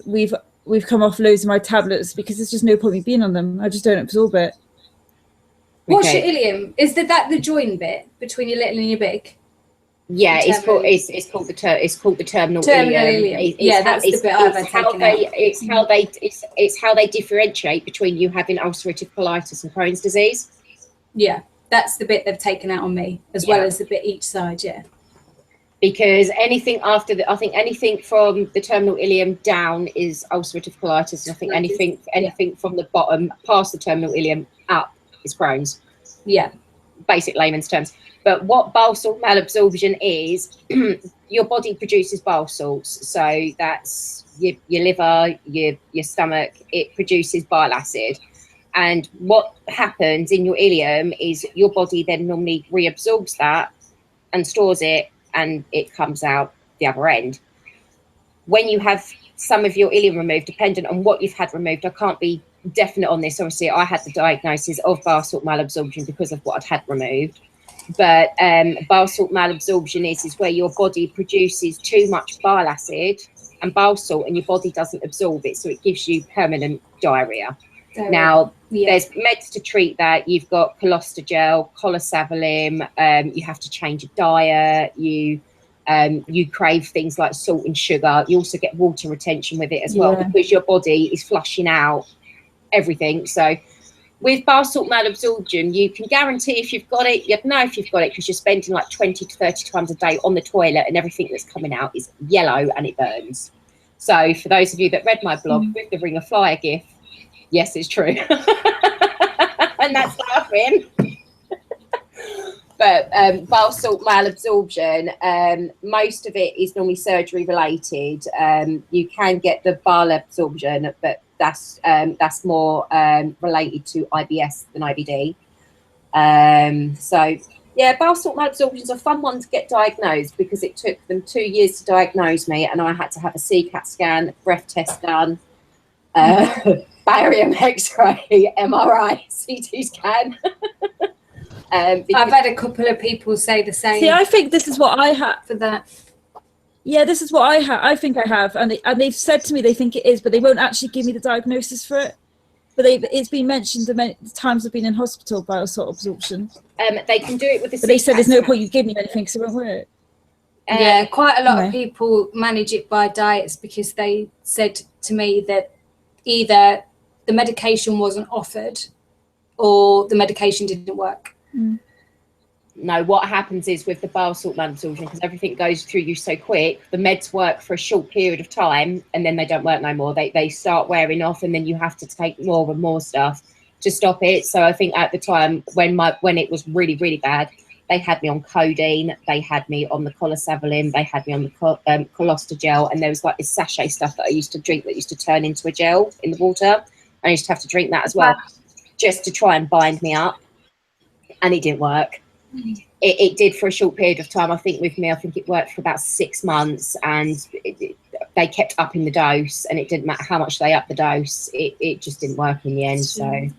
come off loads of my tablets, because there's just no point me being on them. I just don't absorb it. What's your ilium? Is that the join bit between your little and your big? Yeah, it's called the terminal ileum. That's the bit I've taken out. It's how they differentiate between you having ulcerative colitis and Crohn's disease. Yeah, that's the bit they've taken out on me, as well as the bit each side. Yeah. Because anything after I think anything from the terminal ileum down is ulcerative colitis, and I think anything from the bottom past the terminal ileum up is Crohn's. Yeah. Basic layman's terms. But what bile salt malabsorption is, your body produces bile salts. So that's your liver, your stomach, it produces bile acid. And what happens in your ileum is your body then normally reabsorbs that and stores it, and it comes out the other end. When you have some of your ileum removed, dependent on what you've had removed, I can't be definite on this. Obviously, I had the diagnosis of bile salt malabsorption because of what I'd had removed. But bile salt malabsorption is where your body produces too much bile acid and bile salt, and your body doesn't absorb it, so it gives you permanent diarrhea. Now, there's meds to treat that. You've got colostogel, colosavolin. You have to change your diet. You crave things like salt and sugar. You also get water retention with it as well, because your body is flushing out everything. So with bile salt malabsorption, you can guarantee if you've got it, you'd know if you've got it, because you're spending like 20 to 30 times a day on the toilet, and everything that's coming out is yellow and it burns. So for those of you that read my blog with the Ring of Fire gif, yes, it's true. And that's laughing. But bile salt malabsorption, most of it is normally surgery related. You can get the bile absorption, but that's more related to IBS than IBD. So yeah, bile salt malabsorption is a fun one to get diagnosed, because it took them 2 years to diagnose me, and I had to have a CCAT scan, breath test done, barium X-ray, MRI, CT scan. I've had a couple of people say the same. See, I think this is what I have for that. Yeah, this is what I have. I think I have, and they've said to me they think it is, but they won't actually give me the diagnosis for it. But it's been mentioned the many times I've been in hospital, bile salt absorption. They can do it with the. But they said there's no point you give me anything because it won't work. Yeah, quite a lot of people manage it by diets, because they said to me that either the medication wasn't offered or the medication didn't work. No, what happens is with the bile salt malabsorption, because everything goes through you so quick, the meds work for a short period of time and then they don't work no more. They start wearing off, and then you have to take more and more stuff to stop it. So I think at the time when it was really, really bad, they had me on codeine, they had me on the colosavolin, they had me on the colostogel, and there was like this sachet stuff that I used to drink that used to turn into a gel in the water. I used to have to drink that as well, just to try and bind me up, and it didn't work. It did for a short period of time. I think with me, I think it worked for about 6 months, and they kept upping the dose, and it didn't matter how much they upped the dose, it just didn't work in the end. So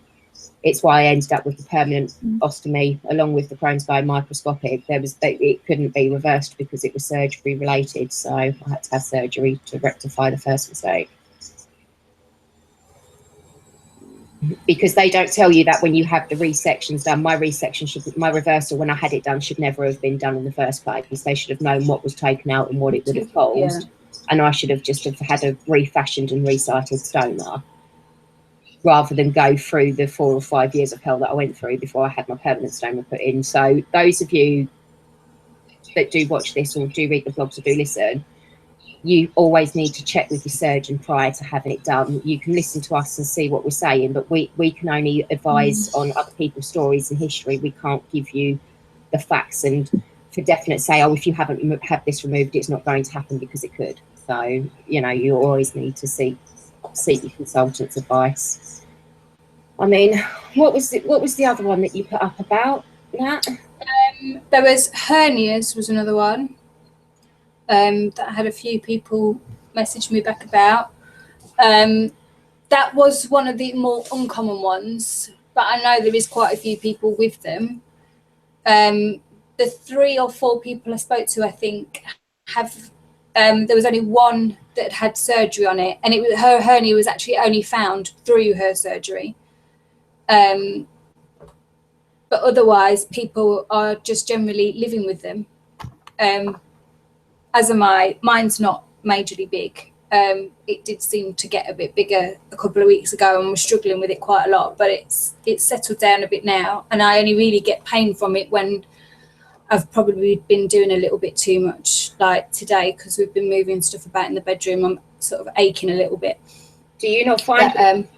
it's why I ended up with the permanent ostomy along with the Crohn's guy microscopic. It couldn't be reversed because it was surgery related, so I had to have surgery to rectify the first mistake. Because they don't tell you that when you have the resections done. My reversal when I had it done should never have been done in the first place. They should have known what was taken out and what it would have caused, and I should have just had a refashioned and resited stoma, rather than go through the 4 or 5 years of hell that I went through before I had my permanent stoma put in. So those of you that do watch this or do read the blogs or do listen, you always need to check with your surgeon prior to having it done. You can listen to us and see what we're saying, but we can only advise on other people's stories and history. We can't give you the facts and for definite say, oh, if you haven't had this removed, it's not going to happen, because it could. So, you know, you always need to seek your consultant's advice. I mean, what was the other one that you put up about that? There was hernias was another one. That I had a few people message me back about. That was one of the more uncommon ones, but I know there is quite a few people with them. The 3 or 4 people I spoke to, I think, have there was only one that had surgery on it, and her hernia was actually only found through her surgery. But otherwise, people are just generally living with them. as am I. Mine's not majorly big. It did seem to get a bit bigger a couple of weeks ago and was struggling with it quite a lot, but it's settled down a bit now, and I only really get pain from it when I've probably been doing a little bit too much, like today, because we've been moving stuff about in the bedroom. I'm sort of aching a little bit. Do you not find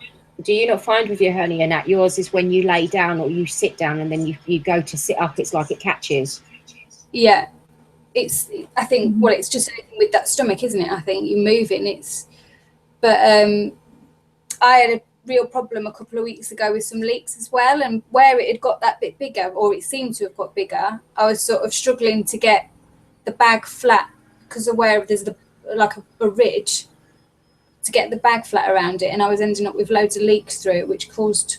with your hernia, Nat, yours is when you lay down or you sit down and then you go to sit up, it's like it catches? Yeah, I think, well, it's just anything with that stomach, isn't it? I think you move it and but I had a real problem a couple of weeks ago with some leaks as well, and where it had got that bit bigger, or it seemed to have got bigger, I was sort of struggling to get the bag flat because of where there's like a ridge, to get the bag flat around it, and I was ending up with loads of leaks through it, which caused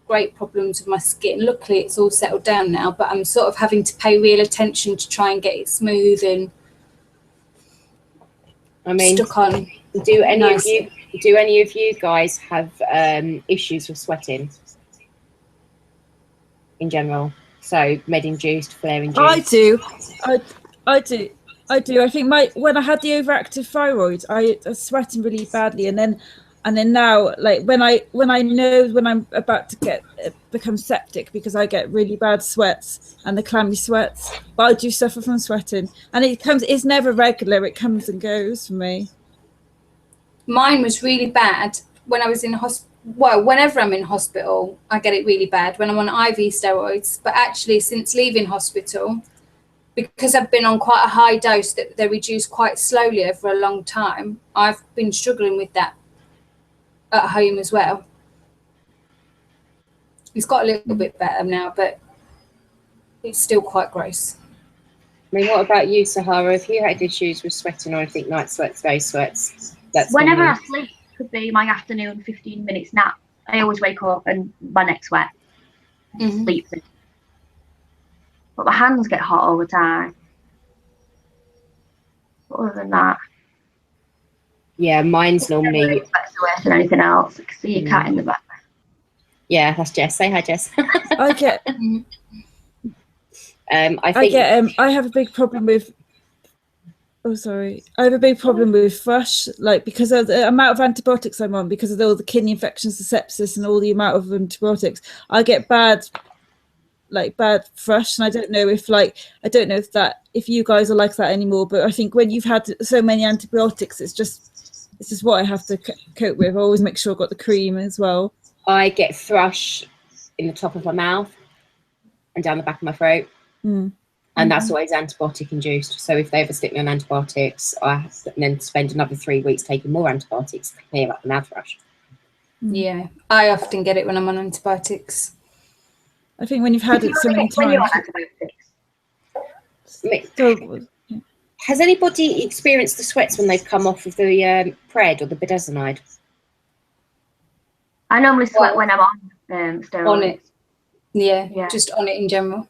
great problems with my skin. Luckily it's all settled down now, but I'm sort of having to pay real attention to try and get it smooth and stuck on. Do any of you guys have issues with sweating in general? So med-induced, flare-induced? I do. I think when I had the overactive thyroid, I was sweating really badly, and then now, like when I know when I'm about to become septic, because I get really bad sweats and the clammy sweats, but I do suffer from sweating, and it's never regular. It comes and goes for me. Mine was really bad when I was in hospital. Well, whenever I'm in hospital, I get it really bad when I'm on IV steroids. But actually, since leaving hospital, because I've been on quite a high dose that they reduce quite slowly over a long time, I've been struggling with that at home as well. It's got a little bit better now, but it's still quite gross. I mean, what about you, Sahara? Have you had issues with sweating or anything, night sweats, day sweats? Whenever I sleep, could be my afternoon 15 minutes nap, I always wake up and my neck's wet. Sleep. But my hands get hot all the time. But other than that, yeah, mine's normally worse than anything else. I can see your cat in the back. Yeah, that's Jess. Say hi, Jess. I have a big problem with. I have a big problem with thrush, like because of the amount of antibiotics I'm on, because of all the kidney infections, the sepsis, and all the amount of antibiotics. I get bad thrush, and I don't know if you guys are like that anymore. But I think when you've had so many antibiotics, it's just what I have to cope with. I always make sure I've got the cream as well. I get thrush in the top of my mouth and down the back of my throat. And that's always antibiotic induced. So if they ever stick me on antibiotics, I have to then spend another 3 weeks taking more antibiotics to clear up the mouth thrush. Yeah, I often get it when I'm on antibiotics. I think when you've had it so many times. Has anybody experienced the sweats when they've come off of the Pred or the budesonide? I normally sweat when I'm on steroids. On it. Yeah, just on it in general.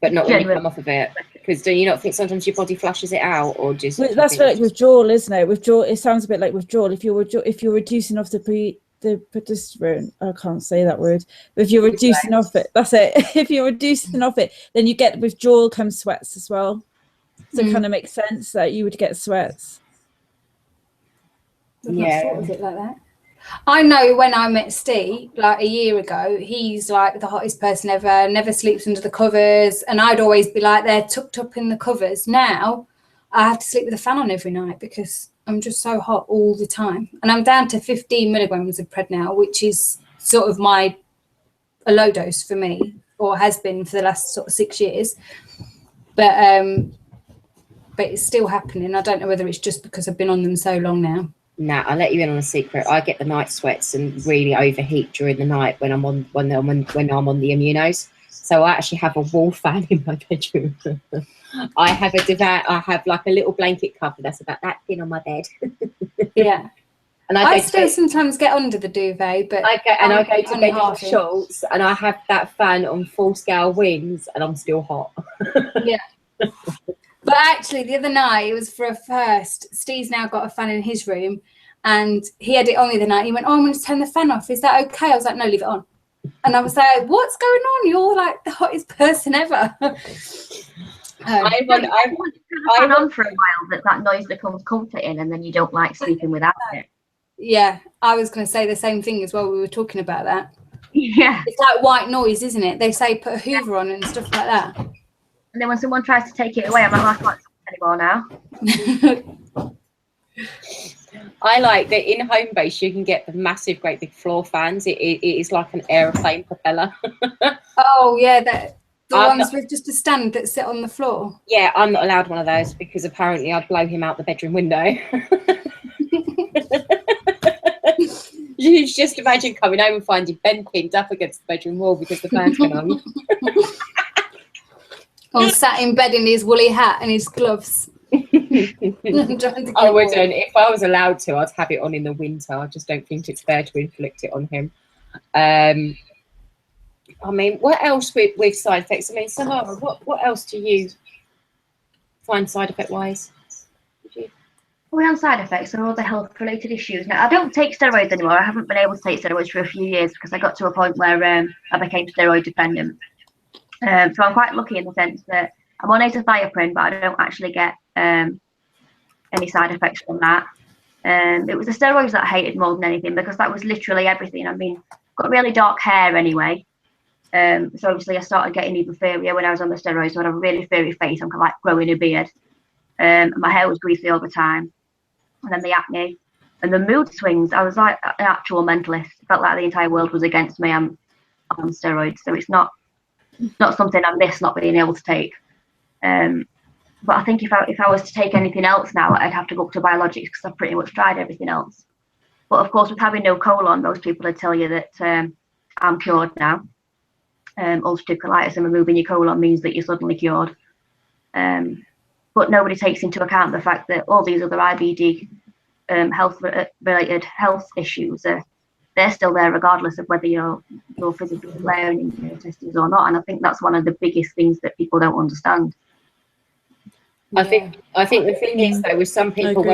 But not when you come off of it, because do you not think sometimes your body flushes it out, or just? Well, that's like withdrawal, isn't it? Withdrawal. It sounds a bit like withdrawal. If you're reducing off the progesterone, I can't say that word. But if you're reducing off it, that's it. If you're reducing off it, then you get withdrawal comes sweats as well. So it kind of makes sense that you would get sweats. I've not thought of it like that. I know when I met Steve, like a year ago, he's like the hottest person ever, never sleeps under the covers, and I'd always be like there tucked up in the covers. Now I have to sleep with a fan on every night because I'm just so hot all the time. And I'm down to 15 milligrams of Pred now, which is sort of a low dose for me, or has been for the last sort of 6 years. But it's still happening. I don't know whether it's just because I've been on them so long now. Nah, I'll let you in on a secret. I get the night sweats and really overheat during the night when I'm on the immunos. So I actually have a wall fan in my bedroom. I have like a little blanket cover that's about that thin on my bed. Yeah. And I still sometimes get under the duvet, but I go to bed in shorts, and I have that fan on full scale wings, and I'm still hot. Yeah. But actually, the other night, it was for a first. Steve's now got a fan in his room, and he had it on the other night. He went, I'm going to turn the fan off. Is that okay? I was like, no, leave it on. And I was like, what's going on? You're like the hottest person ever. I on for a while that noise becomes comforting, and then you don't like sleeping without it. Yeah, I was going to say the same thing as well. We were talking about that. Yeah, it's like white noise, isn't it? They say put a Hoover on and stuff like that. And then when someone tries to take it away, I'm like, I can't sleep anymore now. I like that in home base you can get the massive, great big floor fans. It is like an aeroplane propeller. Oh yeah, the ones with just a stand that sit on the floor. Yeah, I'm not allowed one of those because apparently I'd blow him out the bedroom window. You just imagine coming home and finding Ben pinned up against the bedroom wall because the fan's gone on. Or sat in bed in his woolly hat and his gloves. I wouldn't. If I was allowed to, I'd have it on in the winter. I just don't think it's fair to inflict it on him. I mean, what else with side effects? I mean, Sahara, what else do you find side effect wise? Well, side effects are all the health related issues. Now, I don't take steroids anymore. I haven't been able to take steroids for a few years because I got to a point where I became steroid dependent. So I'm quite lucky in the sense that I'm on azathioprine, but I don't actually get any side effects from that. It was the steroids that I hated more than anything because that was literally everything. I mean, got really dark hair anyway. So obviously I started getting even furrier when I was on the steroids. So I had a really furry face. I'm kind of like growing a beard. My hair was greasy all the time. And then the acne and the mood swings. I was like an actual mentalist. Felt like the entire world was against me. I'm on steroids, so it's not something I miss not being able to take. But I think if I was to take anything else now, I'd have to go up to biologics because I've pretty much tried everything else. But of course, with having no colon, most people would tell you that I'm cured now. Ulcerative colitis and removing your colon means that you're suddenly cured. But nobody takes into account the fact that all these other IBD health-related health issues they're still there regardless of whether you're physically learning your testes or not. And I think that's one of the biggest things that people don't understand. I think the thing is though, with some people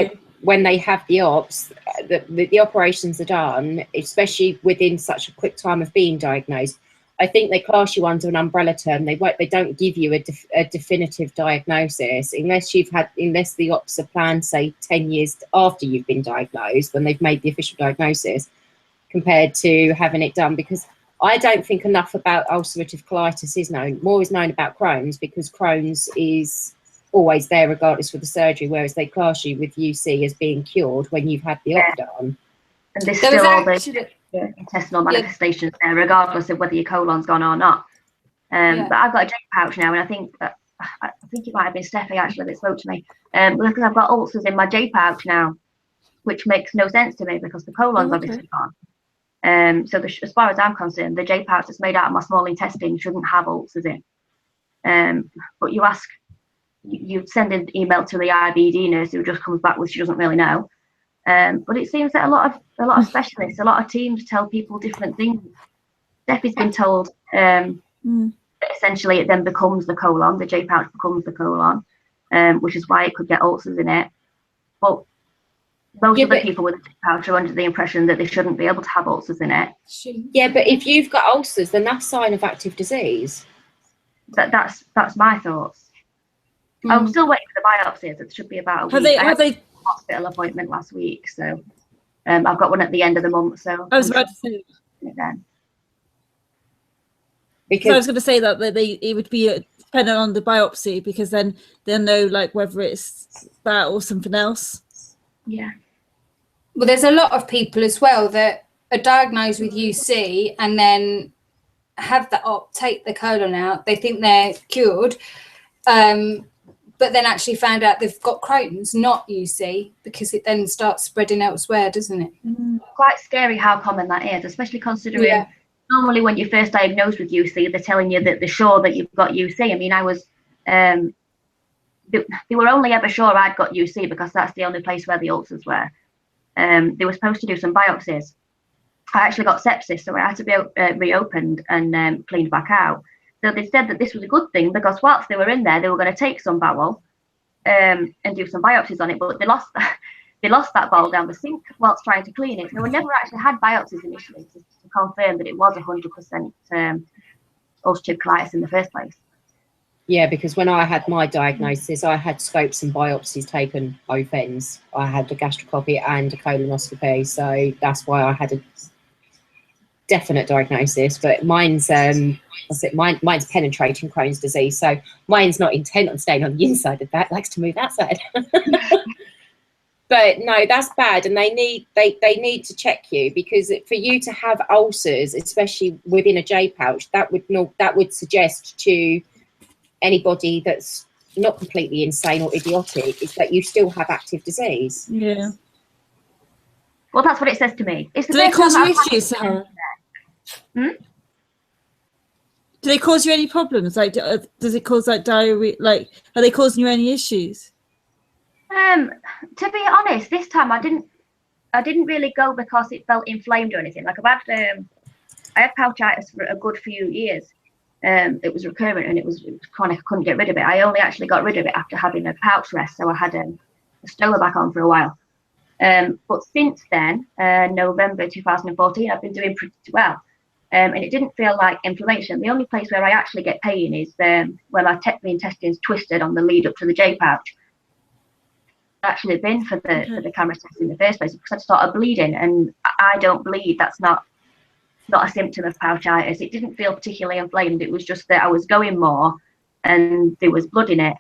when they have the ops, the operations are done, especially within such a quick time of being diagnosed. I think they class you under an umbrella term. They don't give you a definitive diagnosis unless the ops are planned, say 10 years after you've been diagnosed, when they've made the official diagnosis, compared to having it done. Because I don't think enough about ulcerative colitis is known. More is known about Crohn's because Crohn's is always there regardless of the surgery, whereas they class you with UC as being cured when you've had the op done. And there's still all the intestinal manifestations there, regardless of whether your colon's gone or not. But I've got a J pouch now, and I think it might have been Steffi actually that spoke to me, because I've got ulcers in my J pouch now, which makes no sense to me because the colon's obviously gone. So as far as I'm concerned, the J pouch that's made out of my small intestine shouldn't have ulcers in. But you send an email to the IBD nurse who just comes back with she doesn't really know. But it seems that a lot of specialists, a lot of teams tell people different things. Steffi's been told that essentially it then becomes the colon, the J pouch becomes the colon, which is why it could get ulcers in it. But most of the people with the J pouch are under the impression that they shouldn't be able to have ulcers in it. Yeah, but if you've got ulcers, then that's a sign of active disease. That's my thoughts. I'm still waiting for the biopsies. It should be about a week. Have they hospital appointment last week, so I've got one at the end of the month. So I was about to say then. Because I was going to say that it would be dependent on the biopsy, because then they'll know like whether it's that or something else. Yeah. Well, there's a lot of people as well that are diagnosed with UC and then have the op, take the colon out. They think they're cured. But then actually found out they've got Crohn's, not UC, because it then starts spreading elsewhere, doesn't it? Quite scary how common that is, especially considering normally when you're first diagnosed with UC, they're telling you that they're sure that you've got UC. I mean, I was, they were only ever sure I'd got UC because that's the only place where the ulcers were. They were supposed to do some biopsies. I actually got sepsis, so I had to be reopened and cleaned back out. So they said that this was a good thing because whilst they were in there, they were going to take some bowel and do some biopsies on it, but they lost that bowel down the sink whilst trying to clean it. So we never actually had biopsies initially to confirm that it was 100% ulcerative colitis in the first place. Yeah, because when I had my diagnosis, I had scopes and biopsies taken both ends. I had a gastroscopy and a colonoscopy, so that's why I had a definite diagnosis. But mine's mine's penetrating Crohn's disease, so mine's not intent on staying on the inside of that; likes to move outside. But no, that's bad, and they need to check you, because for you to have ulcers, especially within a J pouch, that would suggest to anybody that's not completely insane or idiotic is that you still have active disease. Yeah. Well, that's what it says to me. It's the Do they first cause time you I've had issues, Sahara? Hmm? Do they cause you any problems? Like, does it cause like diarrhea? Like, are they causing you any issues? To be honest, this time I didn't really go because it felt inflamed or anything. Like I had pouchitis for a good few years. It was recurrent and it was chronic. I couldn't get rid of it. I only actually got rid of it after having a pouch rest, so I had a stoma back on for a while. But since then, November 2014, I've been doing pretty well. And it didn't feel like inflammation. The only place where I actually get pain is when my intestines twisted on the lead up to the J pouch. Actually been for the camera test in the first place, because I started bleeding, and I don't bleed. That's not a symptom of pouchitis. It didn't feel particularly inflamed. It was just that I was going more and there was blood in it.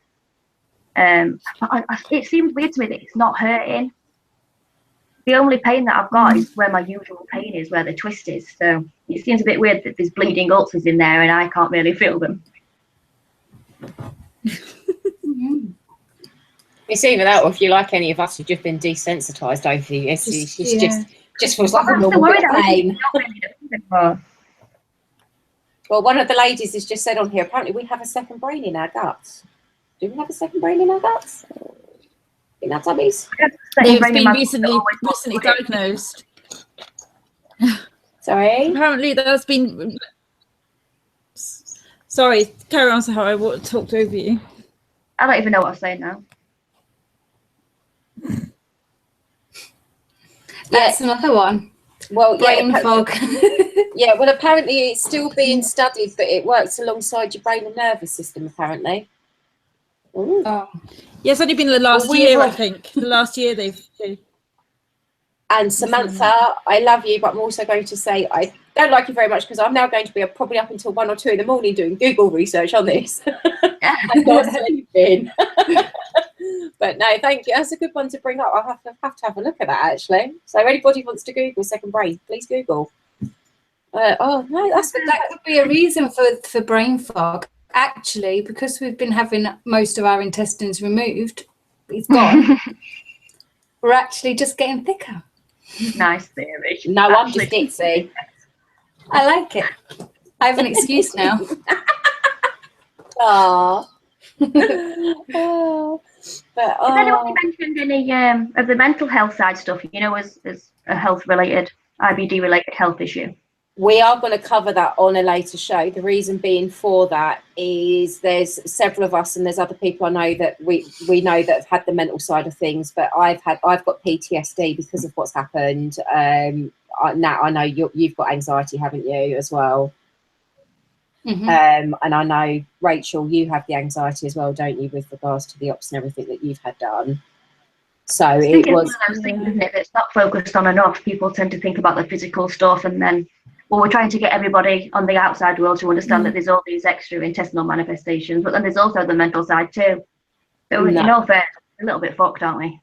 It seems weird to me that it's not hurting. The only pain that I've got is where my usual pain is, where the twist is. So it seems a bit weird that there's bleeding ulcers in there and I can't really feel them. It's either that, or if you like any of us who've just been desensitized over the years, it just feels like a normal bit of pain. Well, one of the ladies has just said on here, apparently we have a second brain in our guts. Do we have a second brain in our guts? In our tummies? It's been recently diagnosed. Sorry? Apparently that's been... Sorry, carry on, Sahara. I talked over you. I don't even know what I'm saying now. That's another one. Well, brain fog. Yeah, well, apparently it's still being studied, but it works alongside your brain and nervous system, apparently. Ooh. Oh. Yeah, it's only been the last year, I think. The last year they've... And Samantha, I love you, but I'm also going to say I don't like you very much, because I'm now going to be probably up until 1 or 2 in the morning doing Google research on this. I'm not sleeping. But no, thank you. That's a good one to bring up. I'll have to have a look at that, actually. So anybody wants to Google second brain, please Google. Oh no, that could be a reason for brain fog. Actually, because we've been having most of our intestines removed, it's gone. We're actually just getting thicker. Nice theory. No, I'm just ditzy. I like it. I have an excuse now. Aww. But has anyone mentioned any of the mental health side stuff, you know, as a health related, IBD related health issue? We are going to cover that on a later show. The reason being for that is there's several of us, and there's other people I know that we know that have had the mental side of things, but I've got PTSD because of what's happened. Now I know you've got anxiety, haven't you, as well? Mm-hmm. And I know, Rachel, you have the anxiety as well, don't you, with regards to the ops and everything that you've had done. So it was one of those things, isn't it, that's not focused on enough. People tend to think about the physical stuff, and then, well, we're trying to get everybody on the outside world to understand that there's all these extra intestinal manifestations, but then there's also the mental side too. So in all fairness, a little bit fucked, aren't we?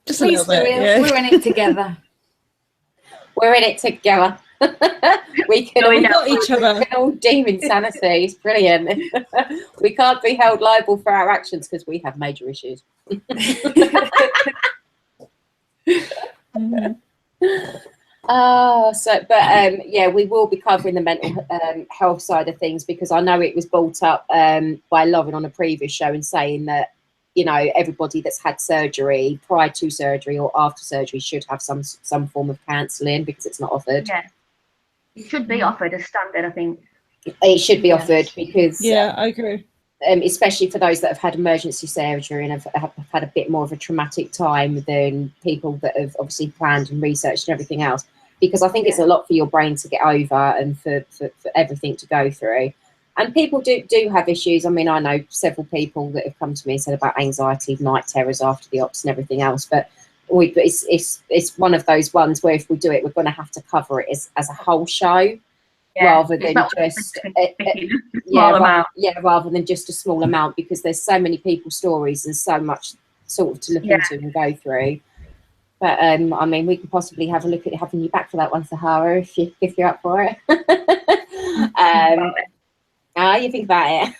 Just a little bit, yeah. We're in it together. We're in it together. we got each other. We can all deem insanity. It's brilliant. We can't be held liable for our actions because we have major issues. Yeah, we will be covering the mental health side of things, because I know it was brought up by Lauren on a previous show, and saying that, you know, everybody that's had surgery prior to surgery or after surgery should have some form of counselling, because it's not offered. Yeah, it should be offered as standard, I think. It should be offered, because I agree. Especially for those that have had emergency surgery and have had a bit more of a traumatic time than people that have obviously planned and researched and everything else, because I think it's a lot for your brain to get over and for everything to go through. And people do have issues. I mean, I know several people that have come to me and said about anxiety, night terrors after the ops and everything else. But it's one of those ones where if we do it, we're going to have to cover it as a whole show, rather than just rather than just a small amount, because there's so many people's stories and so much sort of to look into and go through. But I mean, we could possibly have a look at having you back for that one, Sahara, if you're up for it. You think about it.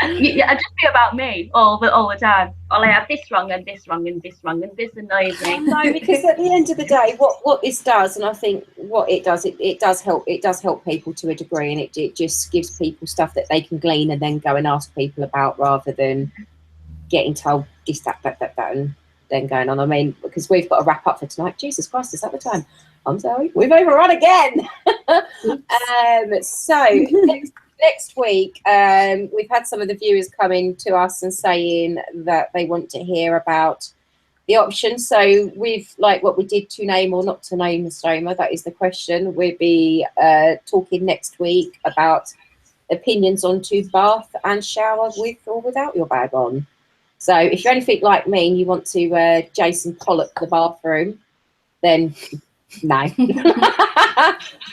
Yeah, it just be about me all the time. I'll have this wrong and this wrong and this wrong and this annoys me. No, because at the end of the day, what this does, and I think what it does, it does help people to a degree, and it just gives people stuff that they can glean and then go and ask people about, rather than getting told this, that, and then going on. I mean, because we've got to wrap up for tonight. Jesus Christ, is that the time? I'm sorry, we've overrun again. So next week, we've had some of the viewers coming to us and saying that they want to hear about the options. So with like what we did to name or not to name the stoma, that is the question. We'll be talking next week about opinions on tube bath and shower with or without your bag on. So if you're anything like me and you want to Jason Pollock the bathroom, then no.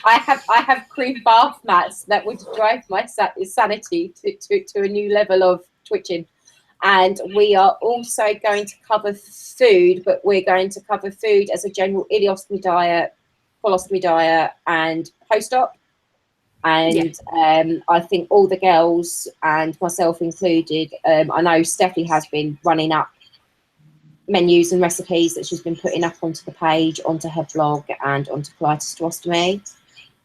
I have cream bath mats that would drive my sanity to a new level of twitching. And we are also going to cover food, but we're going to cover food as a general ileostomy diet, colostomy diet, and post-op. And I think all the girls, and myself included, I know Steffi has been running up menus and recipes that she's been putting up onto the page, onto her blog, and onto Arthritis to Ostomy.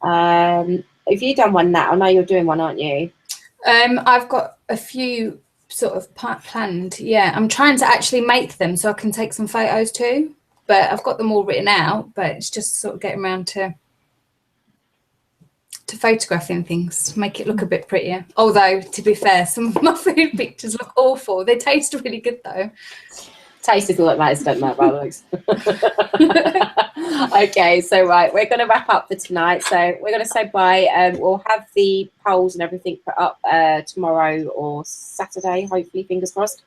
Have you done one, Nat? I know you're doing one, aren't you? I've got a few sort of planned. Yeah, I'm trying to actually make them so I can take some photos too. But I've got them all written out. But it's just sort of getting around to photographing things, make it look a bit prettier. Although, to be fair, some of my food pictures look awful. They taste really good though. Taste is all that matters, don't matter about looks. Okay, so right, we're going to wrap up for tonight. So we're going to say bye. We'll have the polls and everything put up tomorrow or Saturday, hopefully, fingers crossed.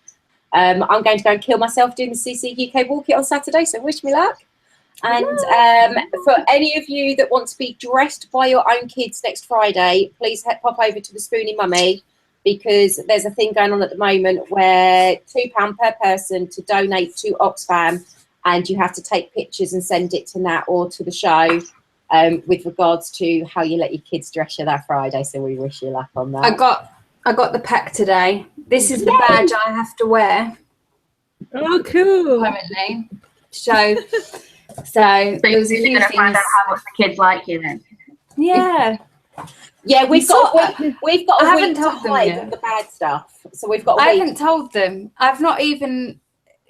I'm going to go and kill myself doing the CC UK Walk It on Saturday, so wish me luck. And for any of you that want to be dressed by your own kids next Friday, please pop over to the Spoonie Mummy, because there's a thing going on at the moment where £2 per person to donate to Oxfam, and you have to take pictures and send it to Nat or to the show with regards to how you let your kids dress you that Friday. So we wish you luck on that. I got the pack today. This is the badge I have to wear. Oh, cool. Currently. So there was a few going to things. find out how much the kids like you then. Yeah. Yeah, we've got a week to hide yet. all the bad stuff. So we've got. I haven't told them. I've not even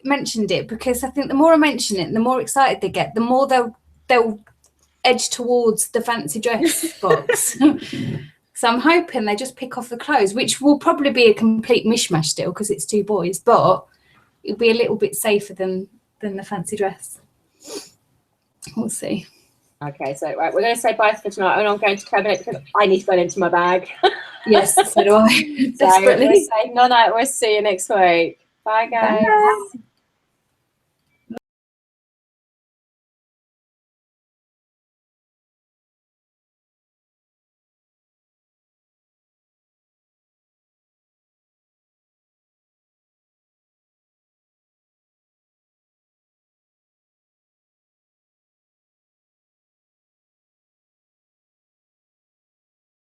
mentioned it, because I think the more I mention it, the more excited they get, the more they'll edge towards the fancy dress box. So I'm hoping they just pick off the clothes, which will probably be a complete mishmash still, because it's two boys, but it'll be a little bit safer than the fancy dress. We'll see. Okay, so right, we're going to say bye for tonight, and I'm going to terminate because I need to go into my bag. Yes, so do I. So we'll say no, we'll see you next week. Bye, guys. Bye.